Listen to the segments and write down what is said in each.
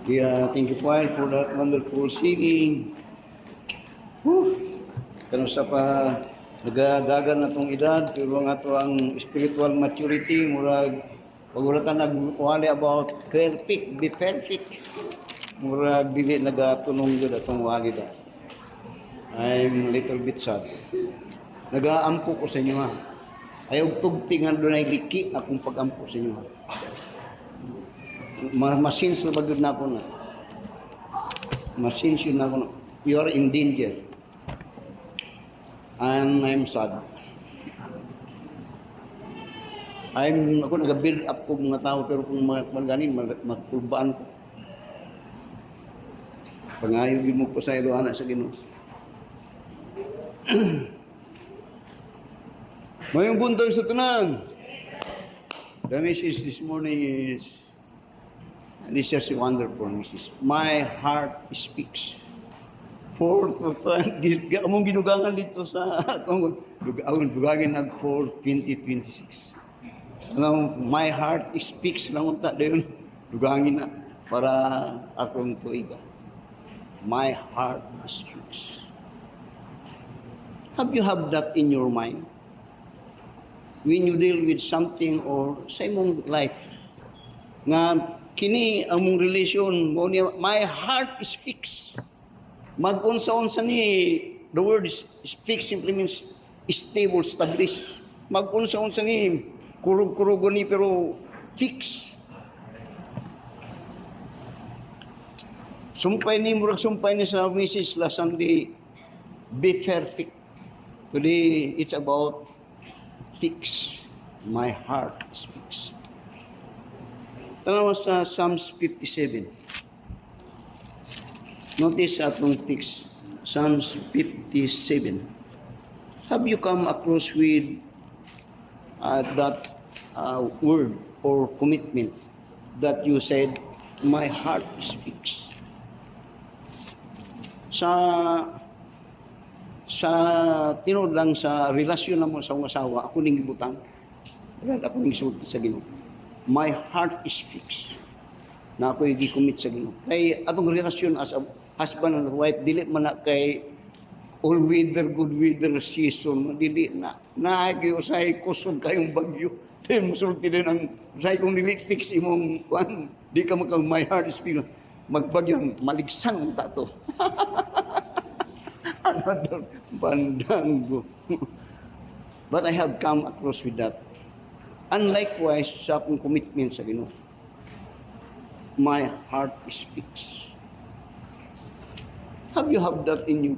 Yeah, thank you, Paul, for that wonderful singing. Whew. Kano sa pa nagagagan na tong edad, pero nga to ang spiritual maturity, murag pagulatan nagwali about perfect, be perfect. Murag dili nagatunong yun atong wali da. I'm a little bit sad. Nagaampo ko sa inyo ha. Ayaw tugtingan doon ay liki akong pag-ampo sa inyo ha. Masins na bagod na ako na. Masins yun na ako na. You are in danger. And I'm sad. Ako nag-build up ko mga tao, pero kung maganin, magpulbaan ko. Pangayog mo po sa ilo, anak sa Ginoo. Mayong buntag sa tanan. The message this morning is, and it's just a wonderful message. My heart speaks. For among ginugangan dito sa atong dugagin nag for 2026. My heart speaks lang unta dayon dugangin na para atong tuiga. My heart speaks. Have you have that in your mind? When you deal with something or sa imong life nga kini among relasyon mo niya, my heart is fixed. Mag-unsa-unsa ni the word speaks simply means stable, established. Mag-unsa-unsa ni kurug-kurugo ni pero fix. Sumpay ni murag sumpay ni sa message last Sunday, be perfect. Today it's about fix. My heart is fixed. Tanaw sa Psalms 57. Notice atong text, Psalms 57. Have you come across with that word or commitment that you said, my heart is fixed? Sa tinod lang sa relasyon na mo sa asawa, ako ning gibutang. Ako ning sulti sa Ginoo. My heart is fixed. Na ako'y gi-commit sa Ginoo. Kay atong relasyon as a husband and wife, dili man na kay all weather, good weather season, dili na. Naagyo usay kusog kayong bagyo. Tayo musulti din ang usay kung dili fix imong kuan, di ka my heart is fixed. Magbagyo, maligsang ang tato. Another bandango. But I have come across with that. And likewise, sa akong commitment sa Ginoo, my heart is fixed. Have you have that in you?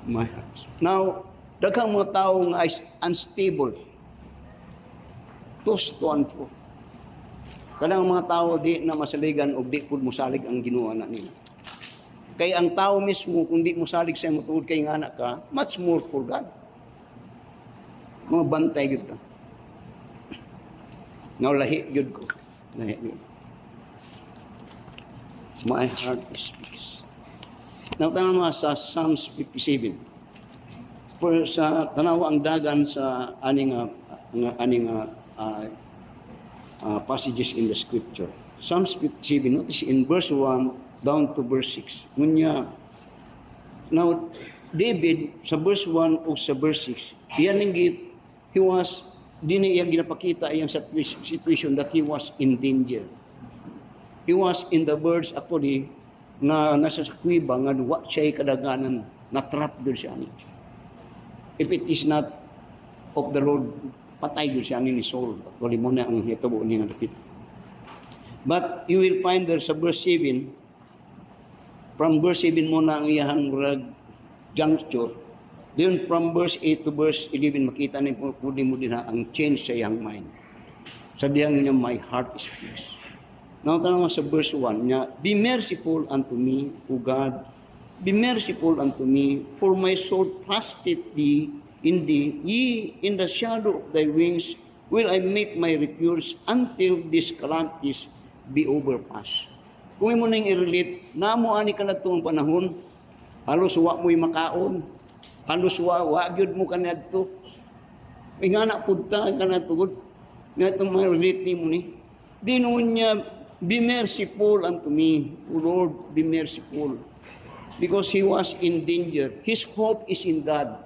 My heart. Now, daghang mga tao nga unstable. Toss to and fro. Kadang mga tao di na masaligan o di pud mosalig ang Ginoo na nila. Kay ang tao mismo kung di mosalig sa imo tuod kay nga anak ka, much more for God. Mga bantay gyud ta. Now lahi gyud ko. Lahi gyud. My heart is fixed. Now tanaw mo sa Psalms 57. Sa tanaw ang dagan sa aning passages in the scripture. Psalms 57, notice in verse 1 down to verse 6. Ngunya, now, David, sa verse 1 o sa verse 6, di niya ginapakita iyang situation that he was in danger. He was in the birds actually, nga nasa kuiba, nga wa siya'y kadaganan, na-trap doon siya ni. If it is not of the Lord, patay doon siya ni Saul. Actually mo na ang hitubo ni nga dapit. But you will find there sa verse 7, from verse 7 mo na ang iyahang juncture. Then from verse 8 to verse 11, makita na po mo din ang change sa iyang mind. Sabihan niya, my heart is fixed. Now, tanong sa verse 1 niya, be merciful unto me, O God, be merciful unto me, for my soul trusted thee in thee. Ye, in the shadow of thy wings, will I make my refuge until these calamities be overpassed. Kung mo nang i-relate, namo ani ka na itong panahon, halos wa mo'y makaon, halos wa gyud mo ka na ito. May nga na punta ka na tugod, nga itong mga relate ni mo ni. Di noon niya, be merciful unto me, O Lord, be merciful. Because he was in danger. His hope is in God.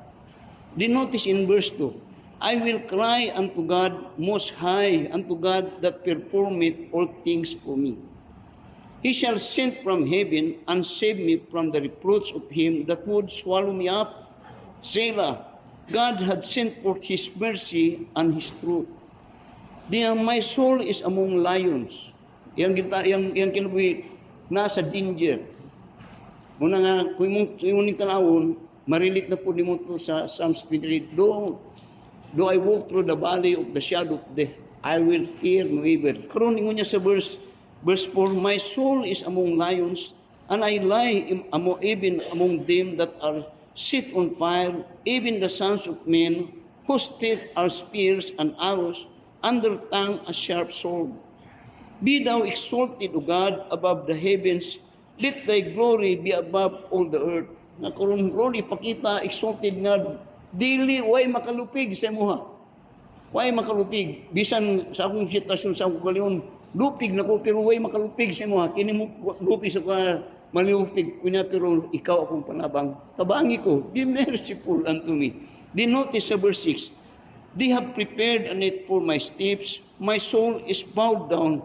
Then notice in verse 2, I will cry unto God most high, unto God that performeth all things for me. He shall send from heaven and save me from the reproach of him that would swallow me up. Selah, God had sent forth his mercy and his truth. Then my soul is among lions. Yang kinabuhi, nasa danger. Muna nga, kung mong tanawon, marilit na po mo to sa Psalms 23, Though I walk through the valley of the shadow of death, I will fear no evil. Karon ningon niya sa verse 4, my soul is among lions, and I lie even among them that are set on fire, even the sons of men, whose teeth are spears and arrows, and their tongue a sharp sword. Be thou exalted, O God, above the heavens, let thy glory be above all the earth. Nga karon glory, pakita, exalted nga, dili, way makalupig sa imuha. Way makalupig. Bisan sa akong sitwasyon sa akong kaliyon, lupig na ko, pero way makalupig sa imuha. Kini mo lupig sa ka, malupig kunya, pero ikaw akong panabang. Kabangi ko, be merciful unto me. Then notice sa verse 6, they have prepared a net for my steps, my soul is bowed down,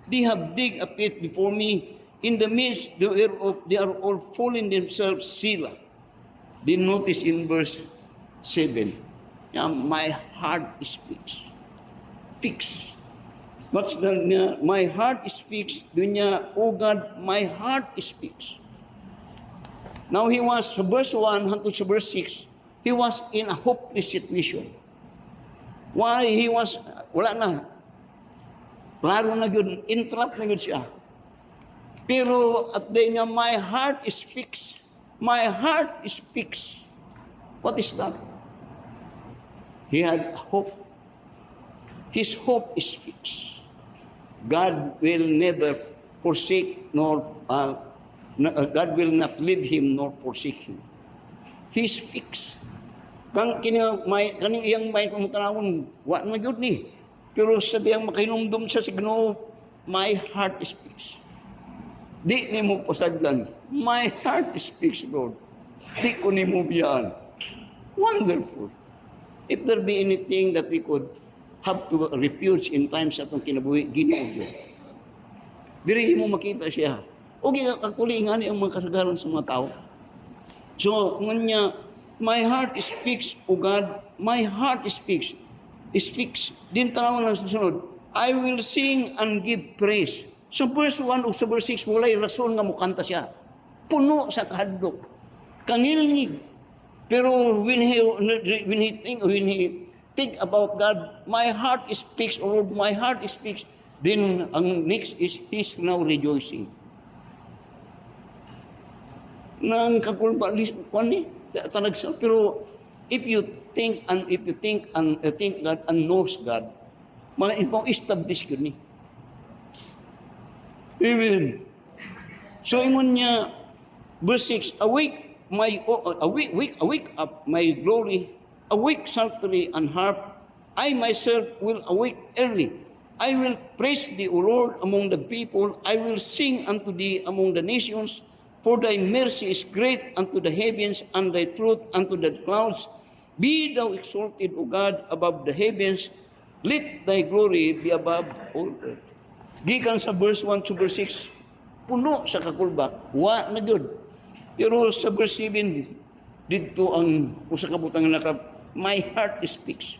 they have digged a pit before me, in the midst thereof they are all fallen themselves, Selah. Then notice in verse 7, my heart is fixed. Fixed. What's the, my heart is fixed. Dunya, oh God, my heart is fixed. Now he was, sa verse 1 hangtod sa verse 6, he was in a hopeless situation. Why? He was, wala na. Klaro na yun, entrap na yun siya. Pero at the end, my heart is fixed. My heart is fixed. What is that? He had hope. His hope is fixed. God will never forsake God will not leave him nor forsake him. He's fixed. Kaning iyang may kumutanawon, wa na gyud ni. Pero sa diyang makahinumdum sa Ginoo, my heart is fixed. Di ni mo pasagdan. My heart is fixed, Lord. Di ko ni mo biyaan. Wonderful. If there be anything that we could have to refuge in times atong kinabuhi, Ginoo yun. Diri mo makita siya. O kakakulingan ang mga kasagaran sa mga tao. So, ngunya, my heart is fixed, O God. My heart is fixed. Is fixed. Din tanawon lang susunod. I will sing and give praise. Sa verse 1 o sa verse 6, walay rason nga mukanta siya. Puno sa kahadlok. Kangilngig. Pero when he think about God, my heart is fixed, O Lord, my heart is fixed. Then ang next is he's now rejoicing. Nang kakulba ni talagsa. Pero if you think God and knows God, ma-establish yun ni. Amen. So ingon niya verse 6, awake up my glory, awake psaltery and harp, I myself will awake early. I will praise thee, O Lord, among the people, I will sing unto thee among the nations, for thy mercy is great unto the heavens, and thy truth unto the clouds. Be thou exalted, O God, above the heavens, let thy glory be above all earth. Gikan sa verse 1 to verse 6, puno sa kakulba, wa na gyud. Pero sa verse 7, dito ang usa ka butang my heart is fixed.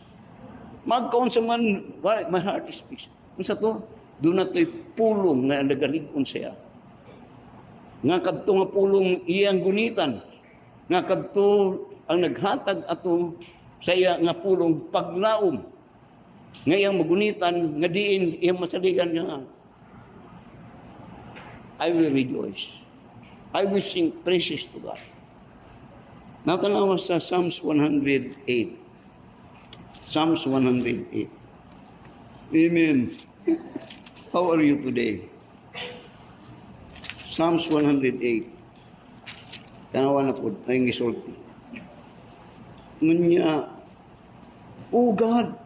Magkaon sa man, my heart is fixed. Unsa to? Do na to'y pulong nga nagalig-on siya. Nga kadto nga pulong iyang gunitan. Nga kadto ang naghatag ato sa iya nga pulong paglaom. Nga iyang magunitan, nga diin iyang masaligan nga. I will rejoice. I will sing praises to God. Natanawa sa Psalms 108. Psalms 108. Amen. How are you today? Psalms 108. Tanawa na po, ayong isulti. Ngunya, O God,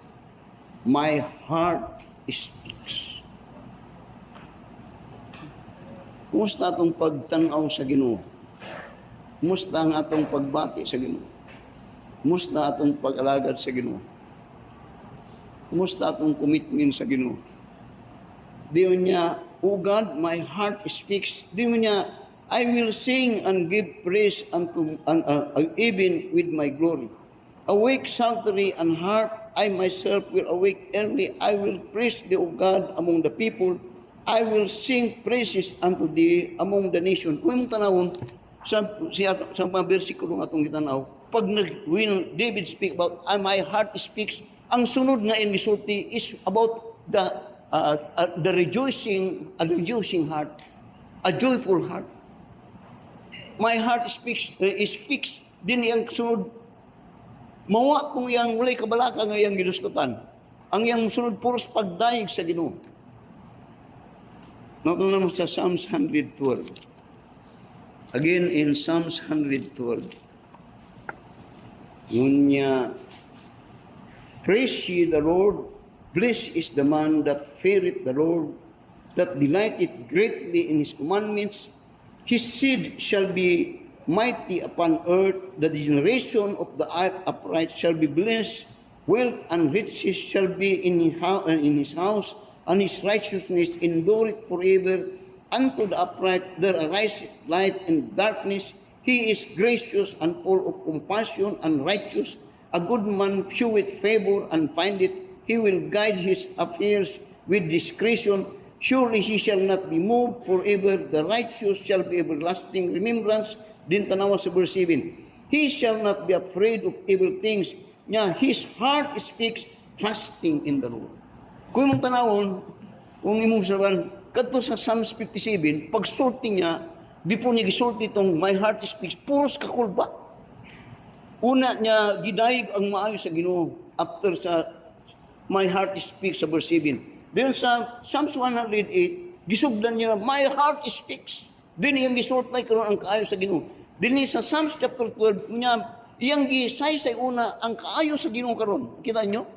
my heart is fixed. Kumusta atong pagtanaw sa Ginoo? Kumusta ang atong pagbati sa Ginoo? Kumusta atong pag-alagad sa Ginoo? Kumusta atong commitment sa Ginoo? Diyon niya, "O God, my heart is fixed." Diyon niya, "I will sing and give praise unto even with my glory. Awake psaltery and harp, I myself will awake early. I will praise thee, O God, among the people. I will sing praises unto thee among the nation." Kung mong tanawon, sa mga versikulo nga itong gitanaw, when David speak about, "My heart is fixed," ang sunod nga in misulti is about the rejoicing heart, a joyful heart. My heart is fixed. Din yang sunod, mawa kung yang walay kabalaka nga yang ginuskutan. Ang yang sunod puros pagdaig sa Ginoo. Nato naman sa Psalms 112. Again in Psalms 112. Yun niya, "Praise ye the Lord. Blessed is the man that feareth the Lord, that delighteth greatly in his commandments. His seed shall be mighty upon earth. The generation of the upright shall be blessed. Wealth and riches shall be in his house, and his righteousness endureth forever. Unto the upright there ariseth light in darkness. He is gracious and full of compassion and righteous. A good man sheweth favor and findeth. He will guide his affairs with discretion. Surely he shall not be moved forever. The righteous shall be everlasting remembrance." Din tanawa sa verse 7. "He shall not be afraid of evil things. His heart is fixed, trusting in the Lord." Kung mong tanawon, kung imong saban, kadto sa Psalms 57, pagsulti niya, before niya gisulti itong "My heart is fixed," puros kakulba. Una niya, gidayig ang maayo sa Ginoo. After sa "My heart is fixed" sa verse 7. Then sa Psalms 108, gisugdan niya, "My heart is fixed." Then iyang gisultay karon ang kaayo sa Ginoo. Then sa Psalms chapter 12, niya, iyang gisaysay una ang kaayo sa Ginoo karon. Kita nyo?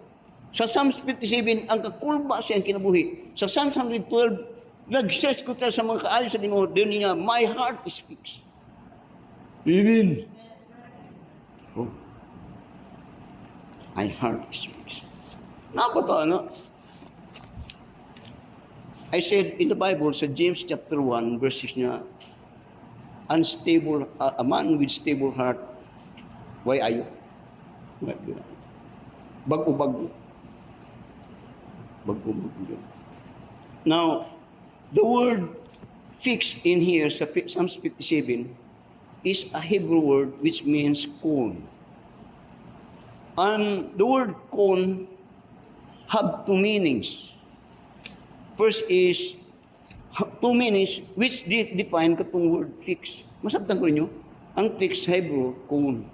Sa Psalms 57, ang kakulba siyang kinabuhi. Sa Psalms 112, nag-search ko sa mga kaayo sa Ginoo. Then niya, "My heart is fixed." Amen. Oh. My heart is fixed. Napata, no? I said in the Bible, sa James chapter 1, verse 6 niya, "Unstable, a man with stable heart, why ayo?" Bago-bago. Bago-bago. Now, the word "fixed" in here sa Psalms 57 is a Hebrew word which means "kon." And the word "kon" have two meanings. First is two meanings which define katong word "fix." Masabtan ko ninyo, ang "fix" sa Hebrew, "kon."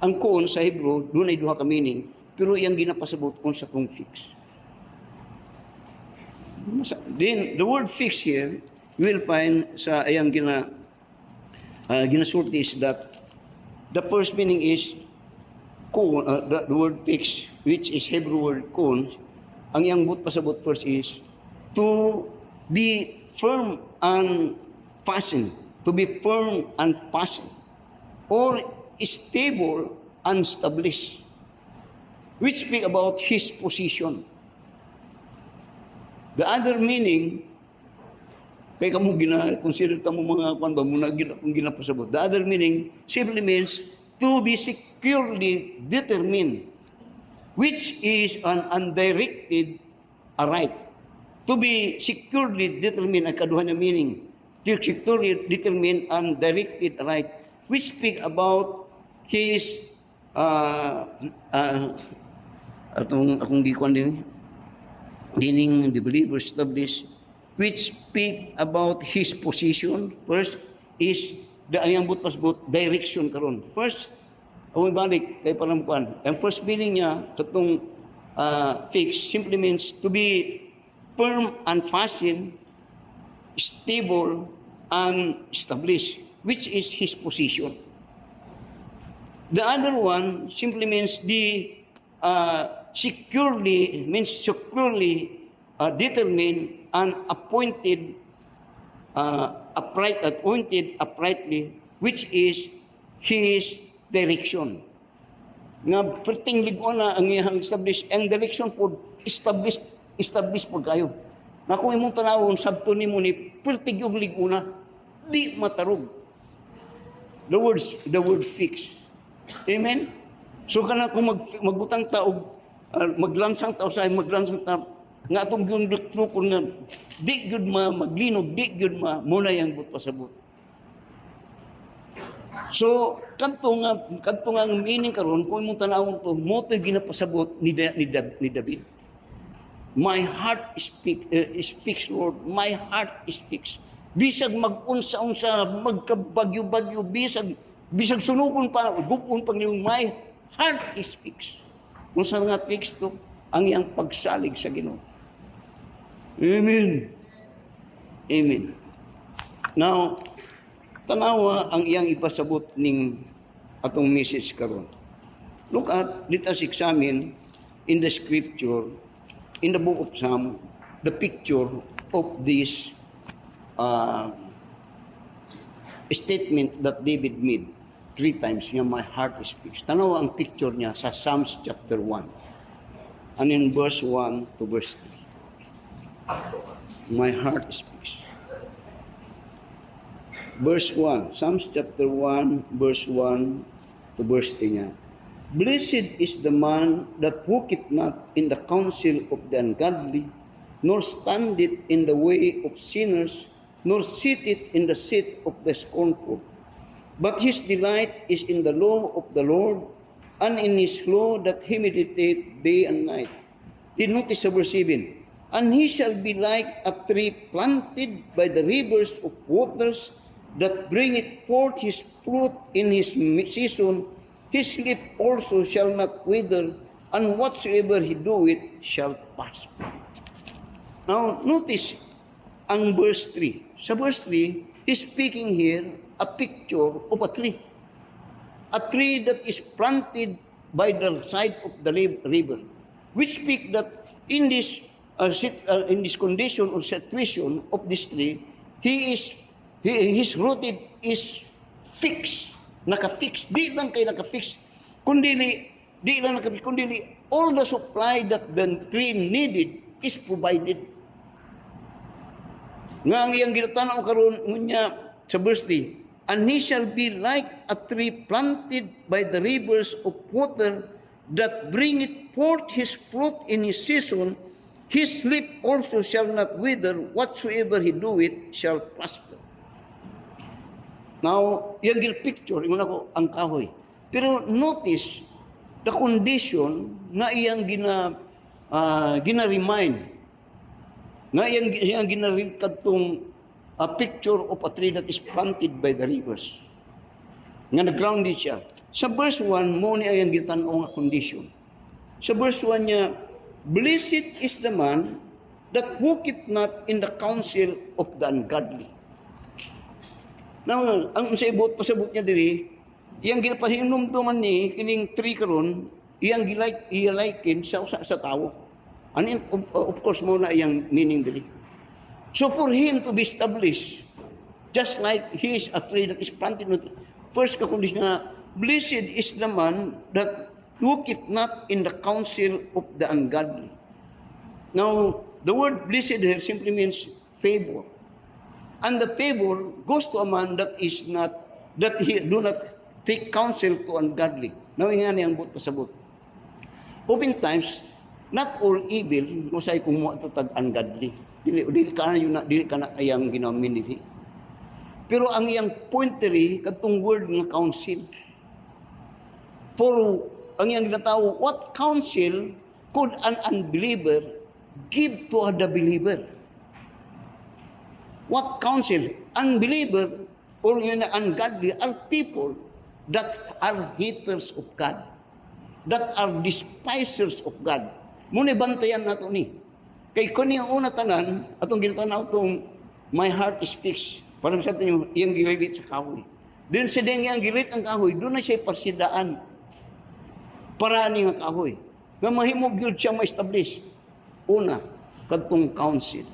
Ang "kon" sa Hebrew, doon ay duha ka meaning, pero iyang ginapasabot kung sa tong "fix." Then, the word "fix" here, you will find sa ayang ginasulti is that the first meaning is kon, the word "fix," which is Hebrew word "kon." Ang iyang pasabot first is to be firm and fastened, to be firm and fastened, or stable and established, which speak about his position. The other meaning, kaya kamo consider kamo mga kwan ba muna akong ginapasabot. The other meaning simply means to be securely determined, which is an undirected right. To be securely determined, ang kaduha na meaning. To securely determined and directed right, which speak about his akong gikuan din, meaning the believer established, which speak about his position. First is the ayang pasbot direction karon. First, away balik kay parampuan. Ang first meaning niya katong "fix" simply means to be firm and fastened, stable and established, which is his position. The other one simply means the securely determined and appointed appointed uprightly, which is His direction. Nga perting ligon na ang iyang establish, ang direction po establish po kayo. Nga kung imong tanawon sabto nimo ni pertig yung liguna, di matarog. The word fix. Amen? So kana kung magbutang tao, maglansang tao sa maglansang tao, nga atong gyud lukon nga di gyud maglinog, di gyud muna yang but pasabot. So kanto nga meaning karon kung imong tanawon to, mo to ginapasabot ni David. My heart is fixed, Lord. My heart is fixed. Bisag mag-unsa-unsa, magkabagyo-bagyo, bisag sunukon pa, gupon pag niyong my heart is fixed. Kung sa nga fixed to, ang iyang pagsalig sa Ginoo. Amen. Amen. Now, tanawa ang iyang ipasabot ning atong message karon. Let us examine in the scripture, in the book of Psalm, the picture of this statement that David made 3 times, my heart is fixed. Tanawa ang picture niya sa Psalms chapter 1. And in verse 1 to verse 3. My heart is fixed. Verse 1, Psalms chapter 1, verse 1 to verse 3 niya. Blessed is the man that walketh not in the counsel of the ungodly, nor standeth in the way of sinners, nor sitteth in the seat of the scornful. But his delight is in the law of the Lord, and in his law that he meditate day and night. Then notice verse 7. And he shall be like a tree planted by the rivers of waters, that bringeth forth his fruit in his season. His leaf also shall not wither, and whatsoever he doeth shall prosper. Now, notice ang verse 3. Sa verse 3, he's speaking here a picture of a tree. A tree that is planted by the side of the river. Which speak that in this condition or situation of this tree, his rooted is fixed, naka-fix. Di lang kay naka-fix, kundi all the supply that the tree needed is provided. Nga ang iyang ginatanaw karon ngunya sa verse 3, and he shall be like a tree planted by the rivers of water, that bringeth forth his fruit in his season. His leaf also shall not wither, whatsoever he doeth shall prosper. Now, yung picture, yung ako, ang kahoy. Pero notice, the condition na iyang gina-remind, na iyang gina-read katong a picture of a tree that is planted by the rivers. Nga nag-grounded siya. Sa verse 1, mo ni iyang gitan-o nga condition. Sa verse 1 niya, blessed is the man that walketh not in the counsel of the ungodly. Now, ang pasabot niya diri, iyang ginapahinumduman ni kining tree karon, iyang gilaikin sa tao. And of course, mo na iyang meaning diri. So for him to be established, just like he is a tree that is planted, first kakundis na, blessed is the man that walketh not in the counsel of the ungodly. Now, the word blessed here simply means favor. And the favor goes to a man that he do not take counsel to ungodly. Now, nga niyang but pasabot. Oftentimes, not all evil, musay kung mo ito tag ungodly. Dili ka na ayang ginamin dili. Pero ang iyang pointery, katong word nga counsel. For ang iyang ginatawo, what counsel could an unbeliever give to the believer? What counsel? Unbeliever or ungodly are people that are haters of God, that are despisers of God. Muna bantayan nato ni. Kay kung yung una tanan, atong ginatanaw itong my heart is fixed. Parang sa atin yung gililit sa kahoy. Doon sa deng yung gilit ang kahoy, doon na siya parsidaan. Para nga kahoy. Nga mahimog yun siya ma-establish. Una, katong counsel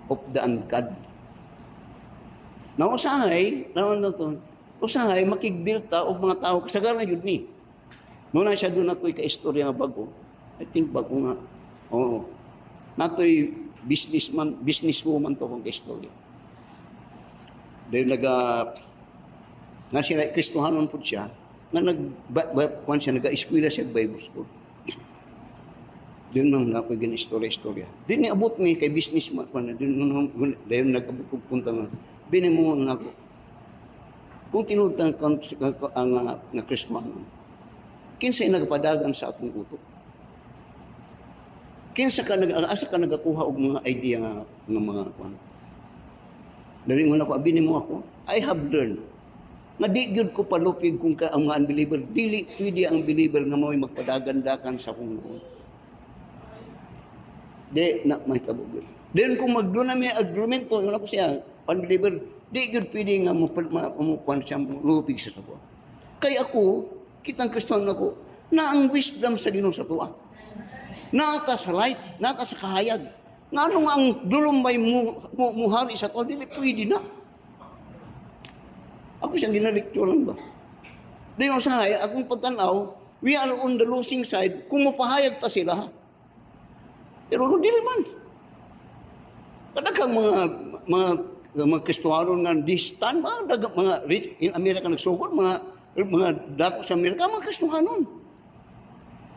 of the ungodly. Na usahay, naman na to, usahay, makigdilta o mga tao, kasagaran yun ni. Muna siya doon ako'y ka-istorya nga bago. I think bago nga, oo. Nato'y businesswoman to kong ka-istorya. Dahil nga sila, Kristohanon po siya, nga nag-eskwela siya Bible school. Doon nang ako'y gan-istorya. Doon niabot mi kay businessman, dahil nag-abot ko punta nga, binimuhan ako. Kung tinutan ang Kristohanon, kinsa'y nagpadagan sa atong utok. Asa ka nagakuha og mga idea ng mga kwan. Dari mo na ko, abinin mo ako, I have learned. Nga di gyud ko palupig kung ang mga unbeliever, dili pwede ang believer nga mo'y magpadagandakan sa kung noon. Di na may kabugod. Then kung magdoon na may agrumento, yun ako siya, unbeliever, di gyud pwede nga mamukuan siya lupig sa tuwa. Kaya ako, kitang Kristiyan ako, na ang wisdom sa Ginoo sa tuwa. Nata sa light, nata sa kahayag. Nga nung ang dulumbay muhari sa tuwa, dili pwede na. Ako siyang ginalekturan ba? Di yung sahay, akong pagtanaw, we are on the losing side kung mapahayag ta sila. Pero dili man. Kadagkang mga Kristohanon nga distant, mga rich in America nagsugod, mga dato sa Amerika, mga Kristohanon.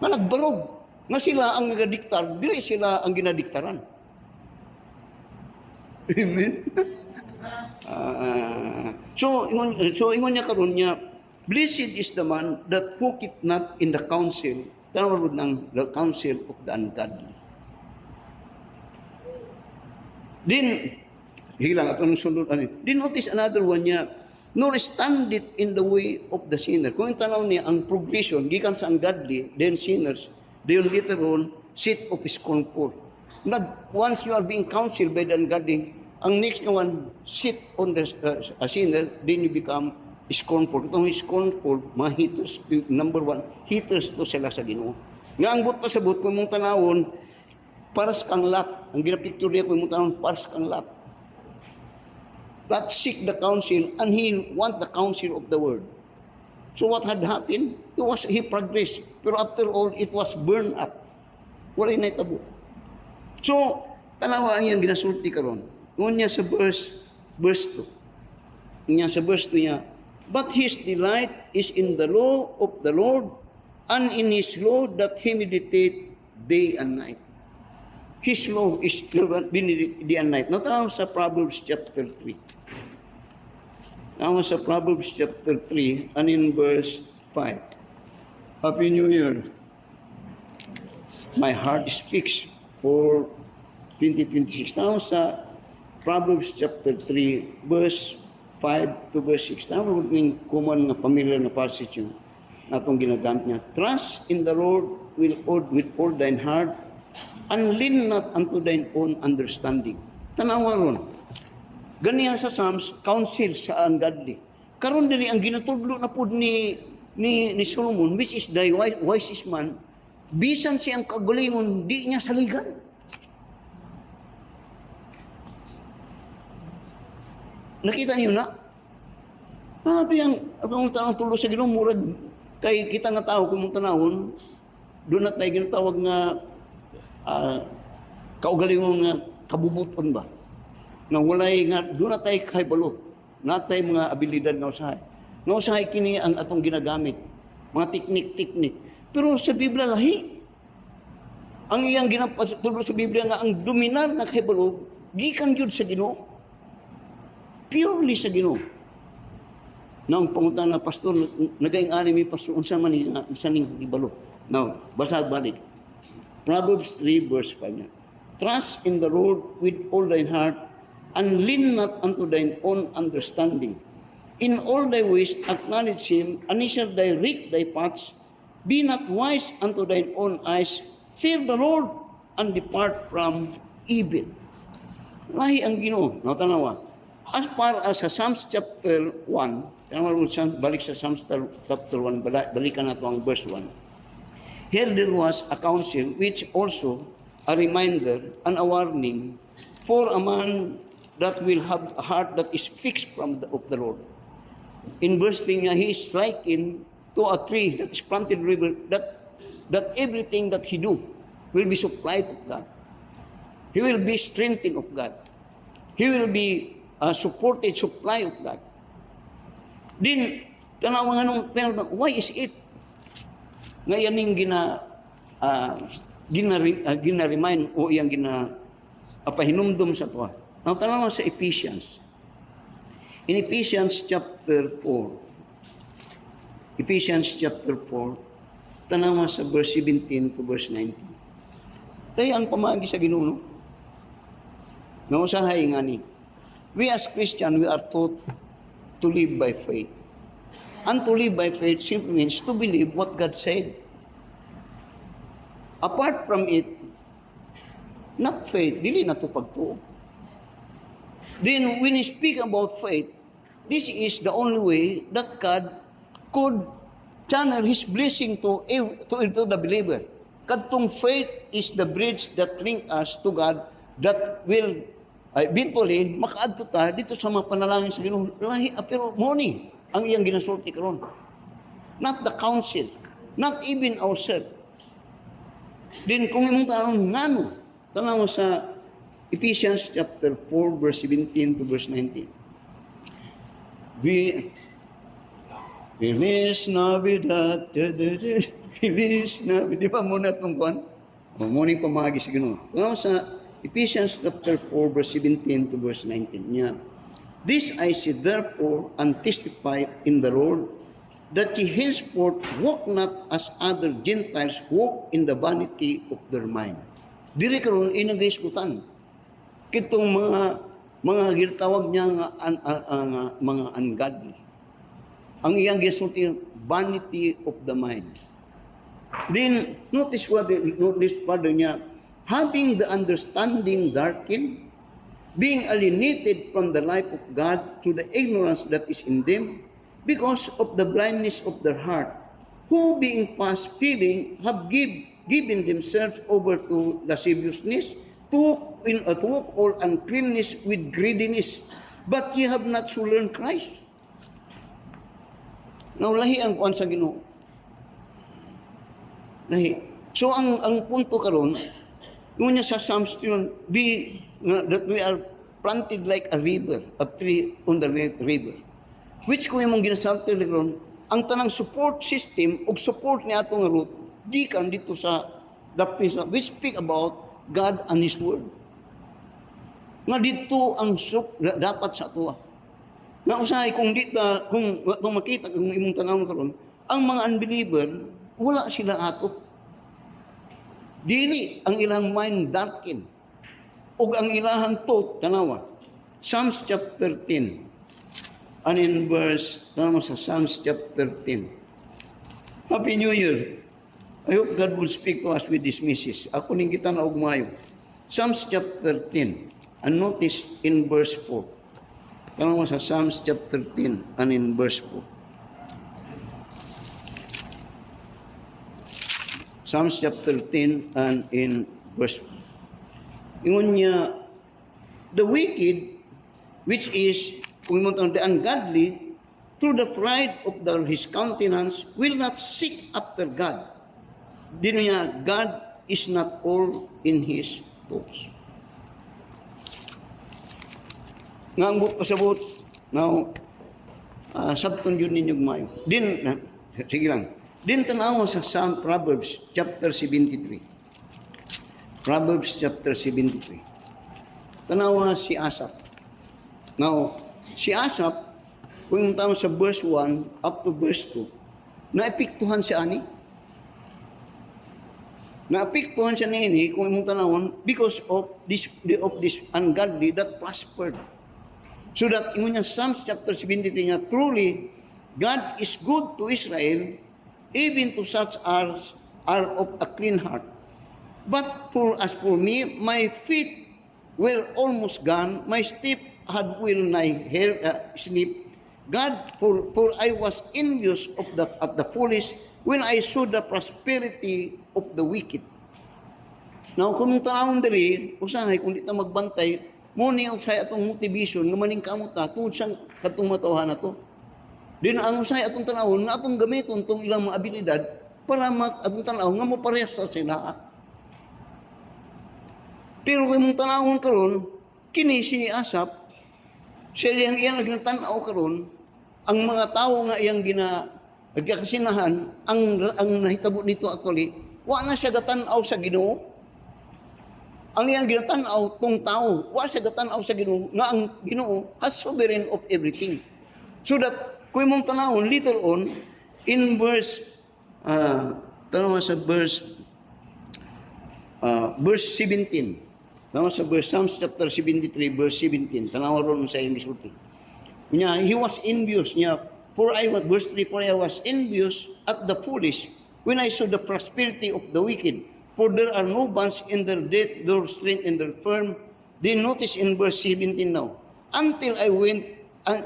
Nga nagbarog. Nga sila ang nagadiktar, dili sila ang ginadiktaran. Amen? So ingon niya karon niya, blessed is the man that walketh not in the counsel, tawag ng the counsel of the ungodly. Then, hilang atong sunod ani. Then notice another one niya, nor stand it in the way of the sinner. Kung tanaw niya ang progression gikan sa ungodly, then sinners, they will later on sit of scornful. Once you are being counseled by the ungodly, ang next one, sit on the sinner, then you become scornful. Itong scornful, mga haters, number one, haters to sila sa Ginoo. Nga ang but pa sa but, kung mong tanawon, paras kang Lot. Ang ginapicture ko, mong tanawon, paras kang Lot. Lot seek the counsel, and he want the counsel of the word. So what had happened? He progressed. Pero after all, it was burned up. Wala na itabo. So, tanawa ang iyang ginasulti karon. Ngunya sa verse 2. Ngunya sa verse 2 niya, but his delight is in the law of the Lord, and in his law that he meditate day and night. His law is day and night. Now, tanaw sa Proverbs chapter 3. Tanaw sa Proverbs chapter 3, and in verse 5. Happy New Year. My heart is fixed for 2026. Tanaw sa Proverbs chapter 3, verse 5 to verse 6. Tama yung common na familiar na passage yun na itong ginagamit niya. Trust in the Lord with all thine heart, and lean not unto thine own understanding. Tanawa ron. Ganiya sa Psalms, counsel sa ungodly. Karon diri ang ginatudlo na pud ni Solomon, which is the wisest man, bisan siyang kagalingon, di niya saligan. Nakita niyo na? Sabi ang atong tanong tulo sa Ginoo murag kay kita nga tao kung tanawon, doon na tayo ginatawag nga kaugalingon nga kabubuton ba? Nga walay nga doon na tayo kahibalo. Na tayo mga abilidad nga usahay. Nga usahay kini ang atong ginagamit. Mga teknik. Pero sa Biblia lahi. Ang iyang ginapatulo sa Biblia nga ang dominar nga kahibalo gikan gyud sa Ginoo. Purely sa Ginoo. Nang pangutan na pastor, nagayang anime pastor, unsa man ning ibalo. Now, basa balik. Proverbs 3 verse 5 na. Trust in the Lord with all thine heart, and lean not unto thine own understanding. In all thy ways acknowledge him, and he shall direct thy paths. Be not wise unto thine own eyes. Fear the Lord, and depart from evil. Lahi ang Ginoo. Now, tanawa. As far as sa Psalms chapter 1, balik sa Psalms chapter 1, balikan nato ang verse 1. Here there was a counsel which also a reminder and a warning for a man that will have a heart that is fixed of the Lord. In verse 3 niya, he is likened to a tree that is planted river, that everything that he do will be supplied of God. He will be strengthened of God. He will be supported, supply of God. Then, tanawa nga nung, why is it? Ngayon yung gina-remind o yung pahinumdum sa tuwa. Now, tanawa sa Ephesians. In Ephesians chapter 4, tanawa sa verse 17 to verse 19. Kaya ang pamagi sa Ginoo, nausahay nga ni, we as Christian, we are taught to live by faith. And to live by faith simply means to believe what God said. Apart from it, not faith, dili na to pagtuo. Then when we speak about faith, this is the only way that God could channel His blessing to the believer. Kadtong faith is the bridge that link us to God that will eventually makaadto ta dito sa mga panalangin sa Ginoo. Pero money ang iyang ginasulti karon. Not the council, not even ourselves. Then kung imong tanong ngano, tanaw sa Ephesians chapter 4 verse 17 to verse 19. Feliz Navidad, Feliz Navidad. Di ba muna itong kuhan? Muning pamagi sa Ginoo. Tanaw sa Ephesians chapter 4 verse 17 to verse 19 niya. This I say therefore and testify in the Lord that ye henceforth walk not as other Gentiles walk in the vanity of their mind. Diri karon inagaiskutan. Kitong mga gitawag niya nga mga ungodly. Ang iyang gisulti vanity of the mind. Then notice further niya, having the understanding darkened, being alienated from the life of God through the ignorance that is in them, because of the blindness of their heart, who being past feeling have given themselves over to lasciviousness, to walk all uncleanness with greediness, but ye have not so learned Christ. Now, lahi ang kuan sa Ginoo. Lahi. So, ang punto karon, yung niya sa Psalms 2, that we are planted like a river, a tree on the river. Which kung yung ginasalti ron, ang tanang support system o support niya atong root, gikan dito sa doctrine, we speak about God and His Word. Nga dito ang dapat sa atuwa. Nga usahay, kung makita, kung imong tanaw karon, ang mga unbeliever, wala sila ato. Dili ang ilang mind darken. O ang ilahang thought, tanawa. Psalms chapter 10. And in verse, tanawa sa Psalms chapter 10. Happy New Year. I hope God will speak to us with this message. Ako ning kita na ugmayo. Psalms chapter 10. And notice in verse 4. Tanawa sa Psalms chapter 10 and in verse 4. Psalms chapter 10 and in verse 4. Ingon niya, the wicked, which is, kung the ungodly, through the pride of his countenance, will not seek after God. Dino niya, God is not all in his thoughts. Ngambot pasabot, now, sabton yun ninyong mayo. Sige lang. Din tanaw sa Psalm Proverbs chapter 73. Proverbs chapter 73. Tanawa si Asaph. Now, si Asaph, kung yung tama sa verse 1 up to verse 2, naepektuhan siya ani. Naepektuhan siya ni kung yung tanawon because of this ungodly that prospered. So that, yung Psalms chapter 73 nga, truly, God is good to Israel, even to such as are of a clean heart. But as for me, my feet were almost gone, my step had will nigh sleep. God, for I was envious at the foolish when I saw the prosperity of the wicked. Now, kung tanawon diri, usahay, kung di ta magbantay, mo ni usay atong motivation nga maningkamot ta tungod sa katong matawhan nato. Din ang usay atong tanawon nga atong gamiton tong ilang mga abilidad para atong tanaw nga mo parehas sa sila. Pero kung mong tanawon karon, kini si Asap, siya iyang nagtanaw karon, ang mga tao nga iyang nagkakasinahan, ang nahitabo nito actually, wa na siya gatanaw sa Ginoo. Ang iyang ginatanaw tong tao, wa siya gatanaw sa Ginoo, nga ang Ginoo has sovereign of everything. So that, kung mong tanawon later on, in verse, tanaw sa verse 17, tama sa verse, Psalms chapter 73, verse 17. Tanawa ron sa iyong gisulti. He was envious niya. Verse 3, for I was envious at the foolish when I saw the prosperity of the wicked. For there are no bonds in their death, nor strength in their firm. Then notice in verse 17 now. Until I went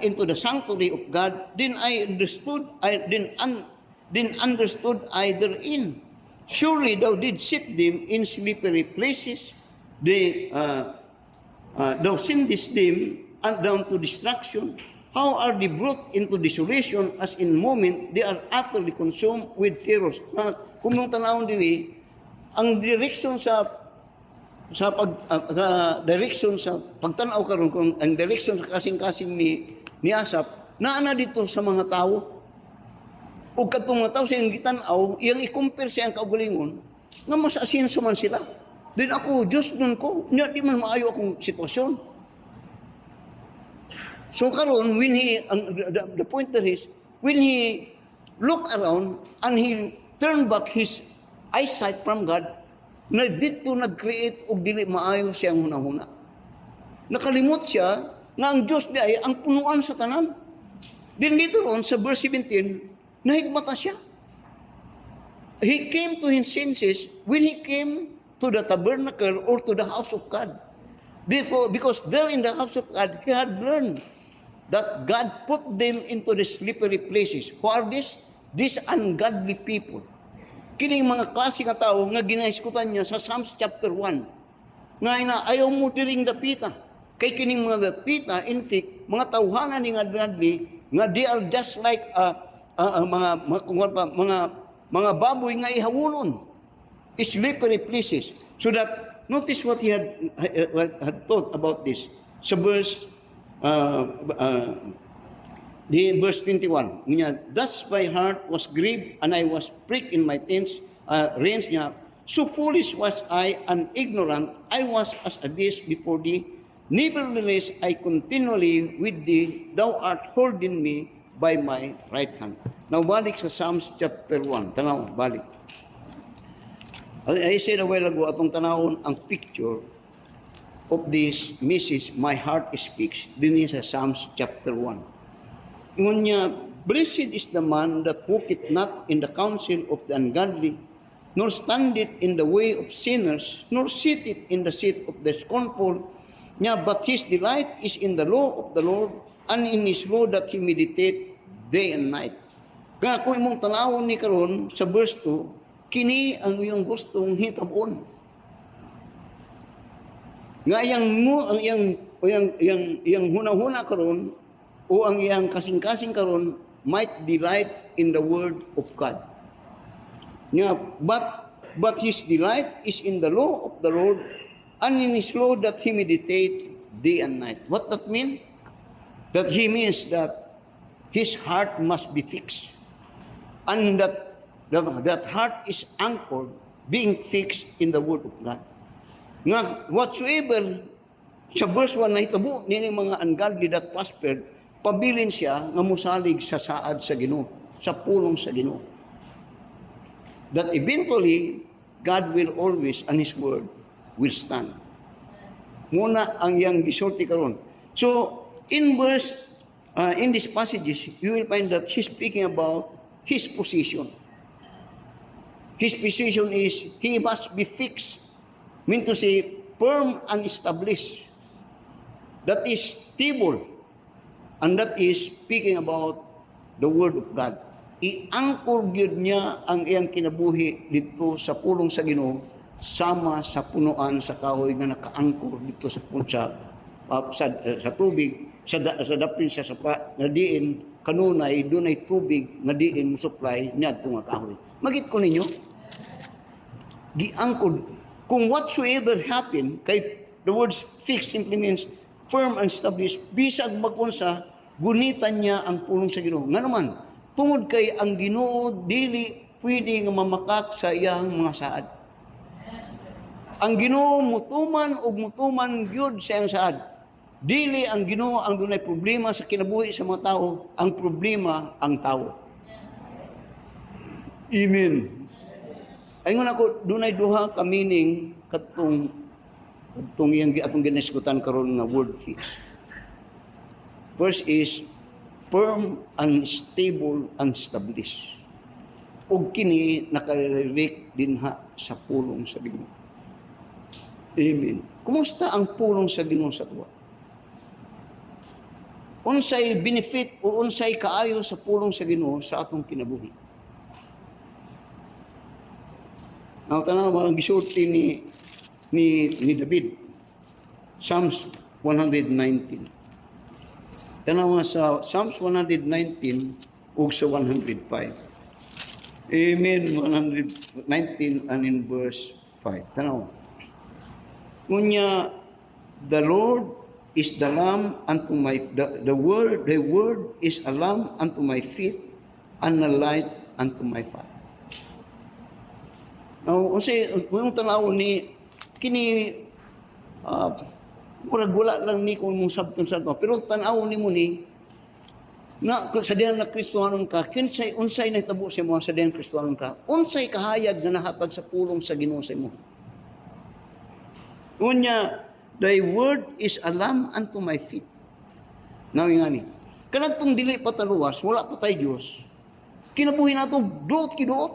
into the sanctuary of God, then understood I therein. Surely thou did set them in slippery places. Thou sendest them down to destruction. How are they brought into desolation as in moment they are utterly consumed with terrors. Kung nung tanawon dili, ang direction sa direction sa pagtanaw karon, kung ang direction sa kasing-kasing ni Asap naana dito sa mga tao. Ug katong mga tao sa iyang gitanaw, iyang i-compare sa iyang kaugalingon nga mas asenso man sila. Then ako, Diyos nun ko, di man maayo akong sitwasyon. So karon, when the point there is, when he looked around and he turned back his eyesight from God, na dito nag-create og dili maayo siyang hunahuna. Nakalimot siya nga ang Diyos di ay ang punuan sa tanan. Then later on, sa verse 17, nahigmata siya. He came to his senses when he came to the tabernacle or to the house of God. Because there in the house of God, he had learned that God put them into the slippery places. Who are these? These ungodly people. Kining mga klase nga tao nga ginahiskutan niya sa Psalms chapter 1. Nga ayaw mo diring dapita. Kay kining mga dapita, in fact, mga tawhanan ni nga godly, nga they are just like mga baboy nga ihawulon. Slippery places. So that, notice what he had thought about this. Sa verse, verse 21. Thus my heart was grieved, and I was pricked in my reins niya. So foolish was I, and ignorant, I was as a beast before thee. Nevertheless, I continually with thee, thou art holding me by my right hand. Now, balik sa Psalms chapter 1. Tanaw, balik. I said a while ago, atong tanawon ang picture of this message, my heart is fixed. Din sa Psalms chapter 1. Ingon niya, blessed is the man that walketh not in the counsel of the ungodly, nor standeth in the way of sinners, nor sitteth in the seat of the scornful. Niya, but his delight is in the law of the Lord, and in his law that he meditate day and night. Kaya kung imong tanawon ni karon sa verse 2, kini ang iyong gustong hitabon. Nga iyang hunahuna karon o ang iyang kasing-kasing karon might delight in the word of God. Nga, but his delight is in the law of the Lord, and in his law that he meditate day and night. What that mean? That he means that his heart must be fixed. And that heart is anchored, being fixed in the Word of God. Nga, whatsoever, sa verse 1 na hitabo, nini mga ungodly that prospered, pabilin siya nga musalig sa saad sa Ginoo, sa pulong sa Ginoo. That eventually, God will always, and His Word, will stand. Muna ang yang gisulti karon. So, in these passages, you will find that he's speaking about his position. His position is, he must be fixed. Mean to say, firm and established. That is stable. And that is speaking about the Word of God. I-angkor gyud niya ang iyang kinabuhi dito sa pulong sa Ginoo, sama sa punuan sa kahoy nga nakaangkor dito sa punsa sa tubig, sa dapin sa sapa, nga diin, kanunay, dunay tubig, nga diin mo supply, niadto nga kahoy. Magit ko ninyo, giangkod, kung whatsoever happen, kay the words fixed simply means firm and established, bisag magunsa, gunitan niya ang pulong sa Ginoo. Nga naman, tungod kay ang Ginoo, dili pwede nga mamakak sa iyang mga saad. Ang Ginoo mutuman ug mutuman gyud sa iyang saad. Dili ang Ginoo ang dunay problema sa kinabuhi sa mga tao, ang problema ang tao. Amen. Ayun ako, dunay duha ka meaning katong iyang atong giniskutan karon nga word fix. First is firm, unstable, established. Og kini nakarelate dinha sa pulong sa Ginoo. Amen. Kumusta ang pulong sa Ginoo sa tuwa? Unsay benefit o unsay kaayo sa pulong sa Ginoo sa atong kinabuhi? Ang tanaw ang gisulti ni David. Psalms 119. Tanaw sa Psalms 119 ug sa 105. Amen. 119 and in verse 5. Tanaw. Ngunya, the Lord is the lamp unto my the word is a lamp unto my feet and a light unto my path. Now, kasi kung tanaw ni kini murag wala lang ni kung mong sabton sa to, pero tanaw ni mo ni na sa diyan na Kristohanon ka, kinsay unsay nahitabo sa mo sa diyan Kristohanon ka, unsay kahayag nga nahatag sa pulong sa Ginoo sa imo. Unya, thy word is a lamp unto my feet. Nawi nga ni. Kanadtong dili pa taluwas, wala pa tay Dios. Kinabuhi nato duot kiduot.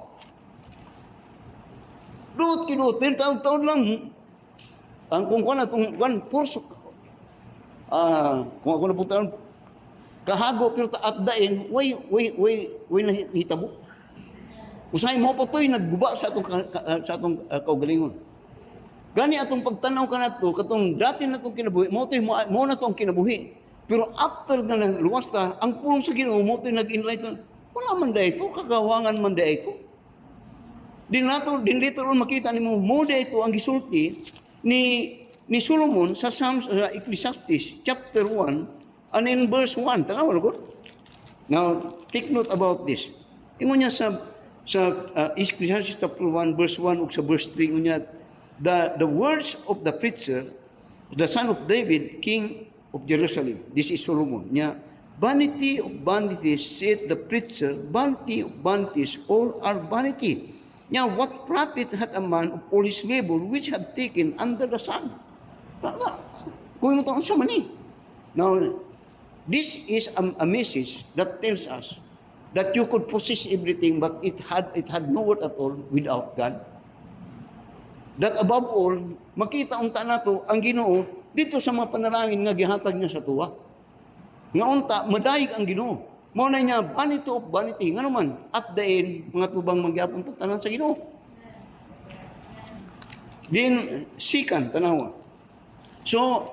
Duot kiduot, 10 taon lang. Ang kung kuan atong kuan purso. Kung ako na punta kahago pero at dain, way nahitabo. Usay mo patoy nagguba sa atong kaugalingon. Gani atong pagtanaw kanadto katong dati natong kinabuhi, mo na tong kinabuhi. Pero after nga luwas ta, ang pulong sa Ginoo mo to'y nag-enlighten. Wala man dayto, kagawangan man dayto. Din dito ron makita nimo mo dayto ang gisulti ni Solomon sa Psalms Ecclesiastes chapter 1 and in verse 1. Tanaw ra gud. Now, take note about this. Ingon niya sa Ecclesiastes chapter 1 verse 1 ug sa verse 3 ingon niya the words of the preacher, the son of David, king of Jerusalem. This is Solomon. Niya, vanity of vanities, said the preacher, vanity of vanities, all are vanity. Niya, what profit had a man of all his labor which had taken under the sun? Kung mo ito, sa mani. Now, this is a message that tells us that you could possess everything but it had no worth at all without God. That above all, makita unta nato ang Ginoo dito sa mga panalangin nga gihatag niya sa tuwa. Nga unta, madayig ang Ginoo. Mao na niya, vanity of vanity. Nga naman, at the end, mga tubang magyapon to, tanan sa Ginoo. Then, second, tanawa. So,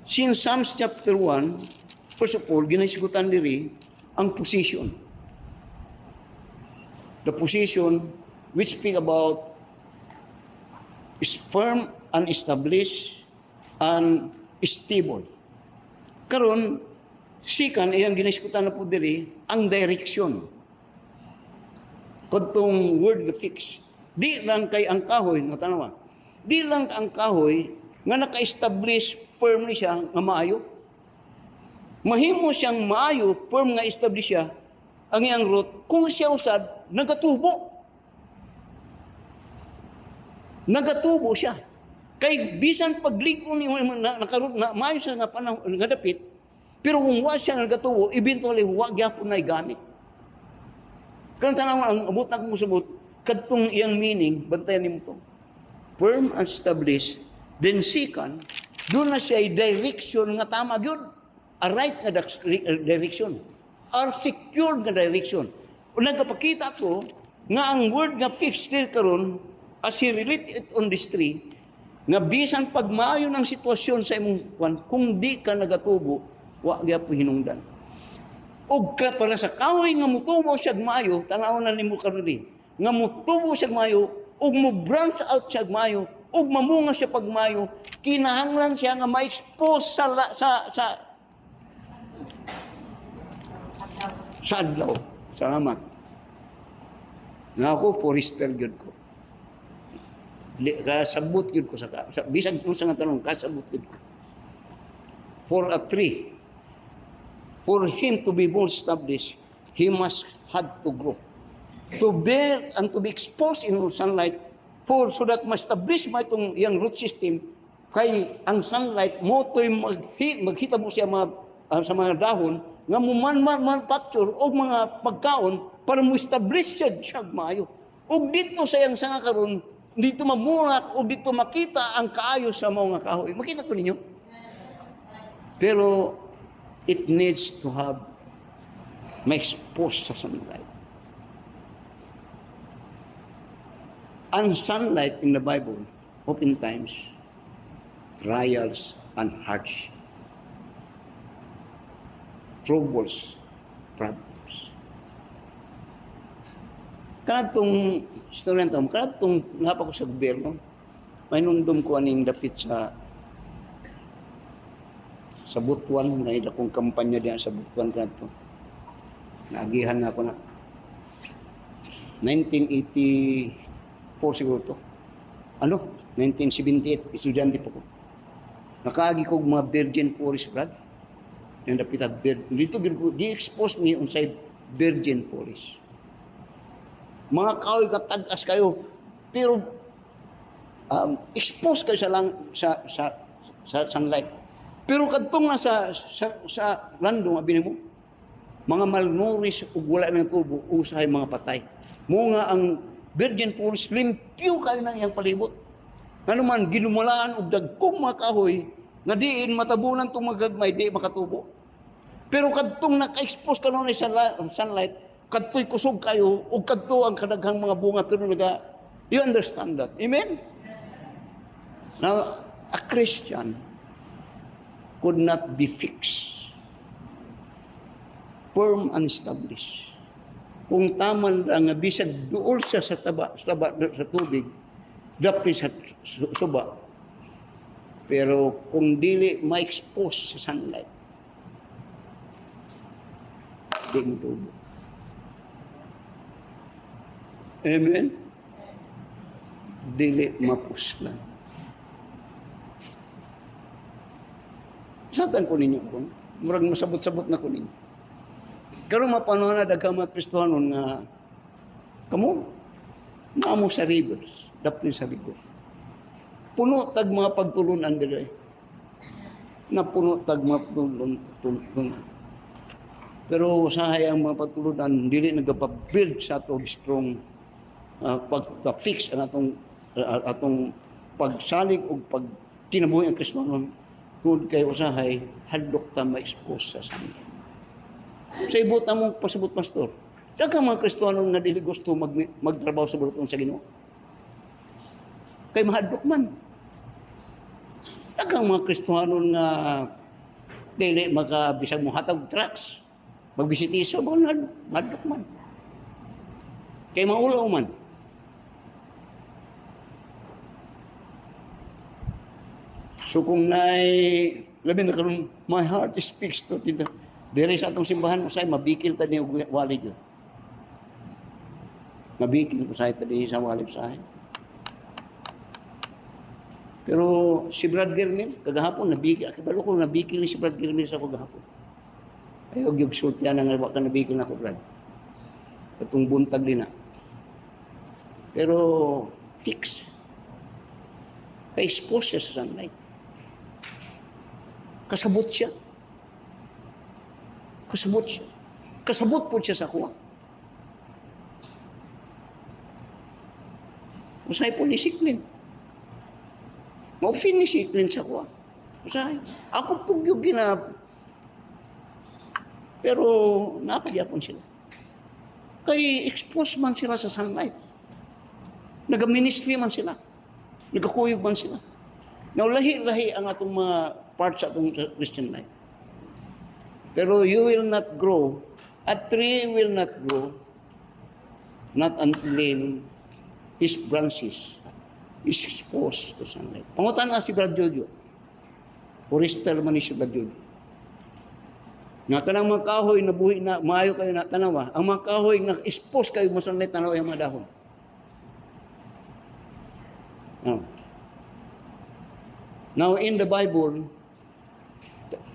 since Psalms chapter 1, first of all, ginaisigutan diri ang position. The position which speak about is firm and established and stable. Karon, sikan iyang giniskutan na po diri ang direction. Kadtong word nga fix. Di lang kay ang kahoy, natanawa. Di lang ang kahoy nga naka-establish firm ni siya nga maayo. Mahimo siyang maayo, firm nga establish siya ang iyang root kung siya usad nagatubo. Nagatubo siya. Kay bisan pagligo ni nakarot na maayo siya nga panahon nga dapit, pero kung wa siya nagatubo, eventually wa gyapon na gamit. Kung tanaw ang abot na kung subot, kadtong iyang meaning, bantayan nimo to. Firm and established, then second, doon na siya direction nga tama gyud, a right nga direction, or secured nga direction. O nagpakita ko nga ang word nga fixed there karon as he relate it on this tree, Nga bisan pagmayo ng sitwasyon sa imong kwan, kung di ka nagatubo, wa gyapon hinungdan. Og ka para sa kahoy nga mutubo siya mayo, tanaw na nimo karon di. Nga mutubo siya mayo, og mo branch out siya mayo, og mamunga siya pagmayo, kinahanglan siya nga ma-expose sa adlaw. Salamat. Nga ako, forester gyud ko. Kasabot gyud ko sa bisag kung sa nga tanong, kasabot gyud ko. For a tree, for him to be more established, he must had to grow. To bear and to be exposed in sunlight, so that ma-establish mo itong iyang root system, kay ang sunlight mo to'y maghitabo siya sa mga dahon, nga manufacture o mga pagkaon para mo establish siya maayo. O dito sa iyang sanga karon, dito mamulat o dito makita ang kaayo sa mga kahoy. Makita ko ninyo? Pero it needs to have ma-expose sa sunlight. And sunlight in the Bible, oftentimes, trials and hardship, troubles, problems. Kanatong istorya nito, kanatong ngapa ko sa gobyerno, may nundom ko aning dapit sa Butuan, na ila kong kampanya diyan sa Butuan kanto. Naagihan na ako na 1984 siguro to. 1978, estudyante po ko. Nakaagi ko mga virgin forest, brad. Yung dapita, dito gi-expose ni unsay virgin forest. Mga kahoy katag-as kayo, pero expose kayo sa sunlight. Pero kadtong na sa random, abinin mo, mga malnourished ug wala nang tubo, usahay mga patay. Mo nga ang virgin forest, limpyo kayo ng iyang palibot. Ano man, ginumulaan og dagkong mga kahoy, nga diin matabunan itong magagmay, di makatubo. Pero kadtong naka-expose ka noon sa sunlight, kadto'y kusog kayo, o kadto ang kadaghang mga bunga, pero you understand that. Amen? Now, a Christian could not be fixed, firm and established. Kung taman lang nga bisag duol siya sa tubig, dapat sa suba. Pero kung dili ma-expose sa sunlight, di mo tubo. Amen? Dili mapuslan. Satan ko ninyo karon. Murag masabot-sabot na ko ninyo. Karon mapanuhan na daghang mga Kristohanon nga kamo naamo sa rivers, daplin sa river. Puno tag mga pagtulunan dili. Na puno tag mga pagtulunan. Pero usahay ang mga pagtulunan dili nagapabuild sa atong strong pag-fix ang atong pagsalig o pag kinabuhi ang Kristohanon. Tungod kay usahay hadlok ta ma-expose sa sunlight. Sa ibot among pasabot pastor, daghang mga Kristohanon nga dili gusto magtrabaho sa buluton sa Ginoo. Kay mahadlok man. Daghang mga Kristohanon nga dili makabisag mo hatag trucks, magbisitiso mo mahadlok man. Kay maulaw man. So kung labi na karon, my heart speaks to tita. Dere sa atong simbahan usay mabikil ta ni walid yun. Mabikil usay ta di sa walid usahay. Pero si Brad Germel kagahapon nabikil, akibalo ko nabikil ni si Brad Germel sa kagahapon. Ayaw gyud sulti ana nga wa ka nabikil nako Brad. Katong buntag din na. Pero fix. Kay expose siya sa sunlight. Kasabot siya. Kasabot siya. Kasabot po siya sa kuha. Usahay po ni Siklin. Maupin ni Siklin sa kuha. Usahay. Ako po yung pero napagyapon sila. Kay expose man sila sa sunlight. Nag-ministry man sila. Nagkakuyog man sila. Now, lahi-lahi ang atong mga parts sa atong Christian life. Pero you will not grow, a tree will not grow, not until his branches is exposed to sunlight. Pangutan na si Brad Jojo. Forester man ni si Brad Jojo. Nga kanang mga kahoy na buhi na, maayo kayo na tanawa. Ang mga kahoy na expose kayo mo sunlight, tanawa yung mga dahon. Now, in the Bible,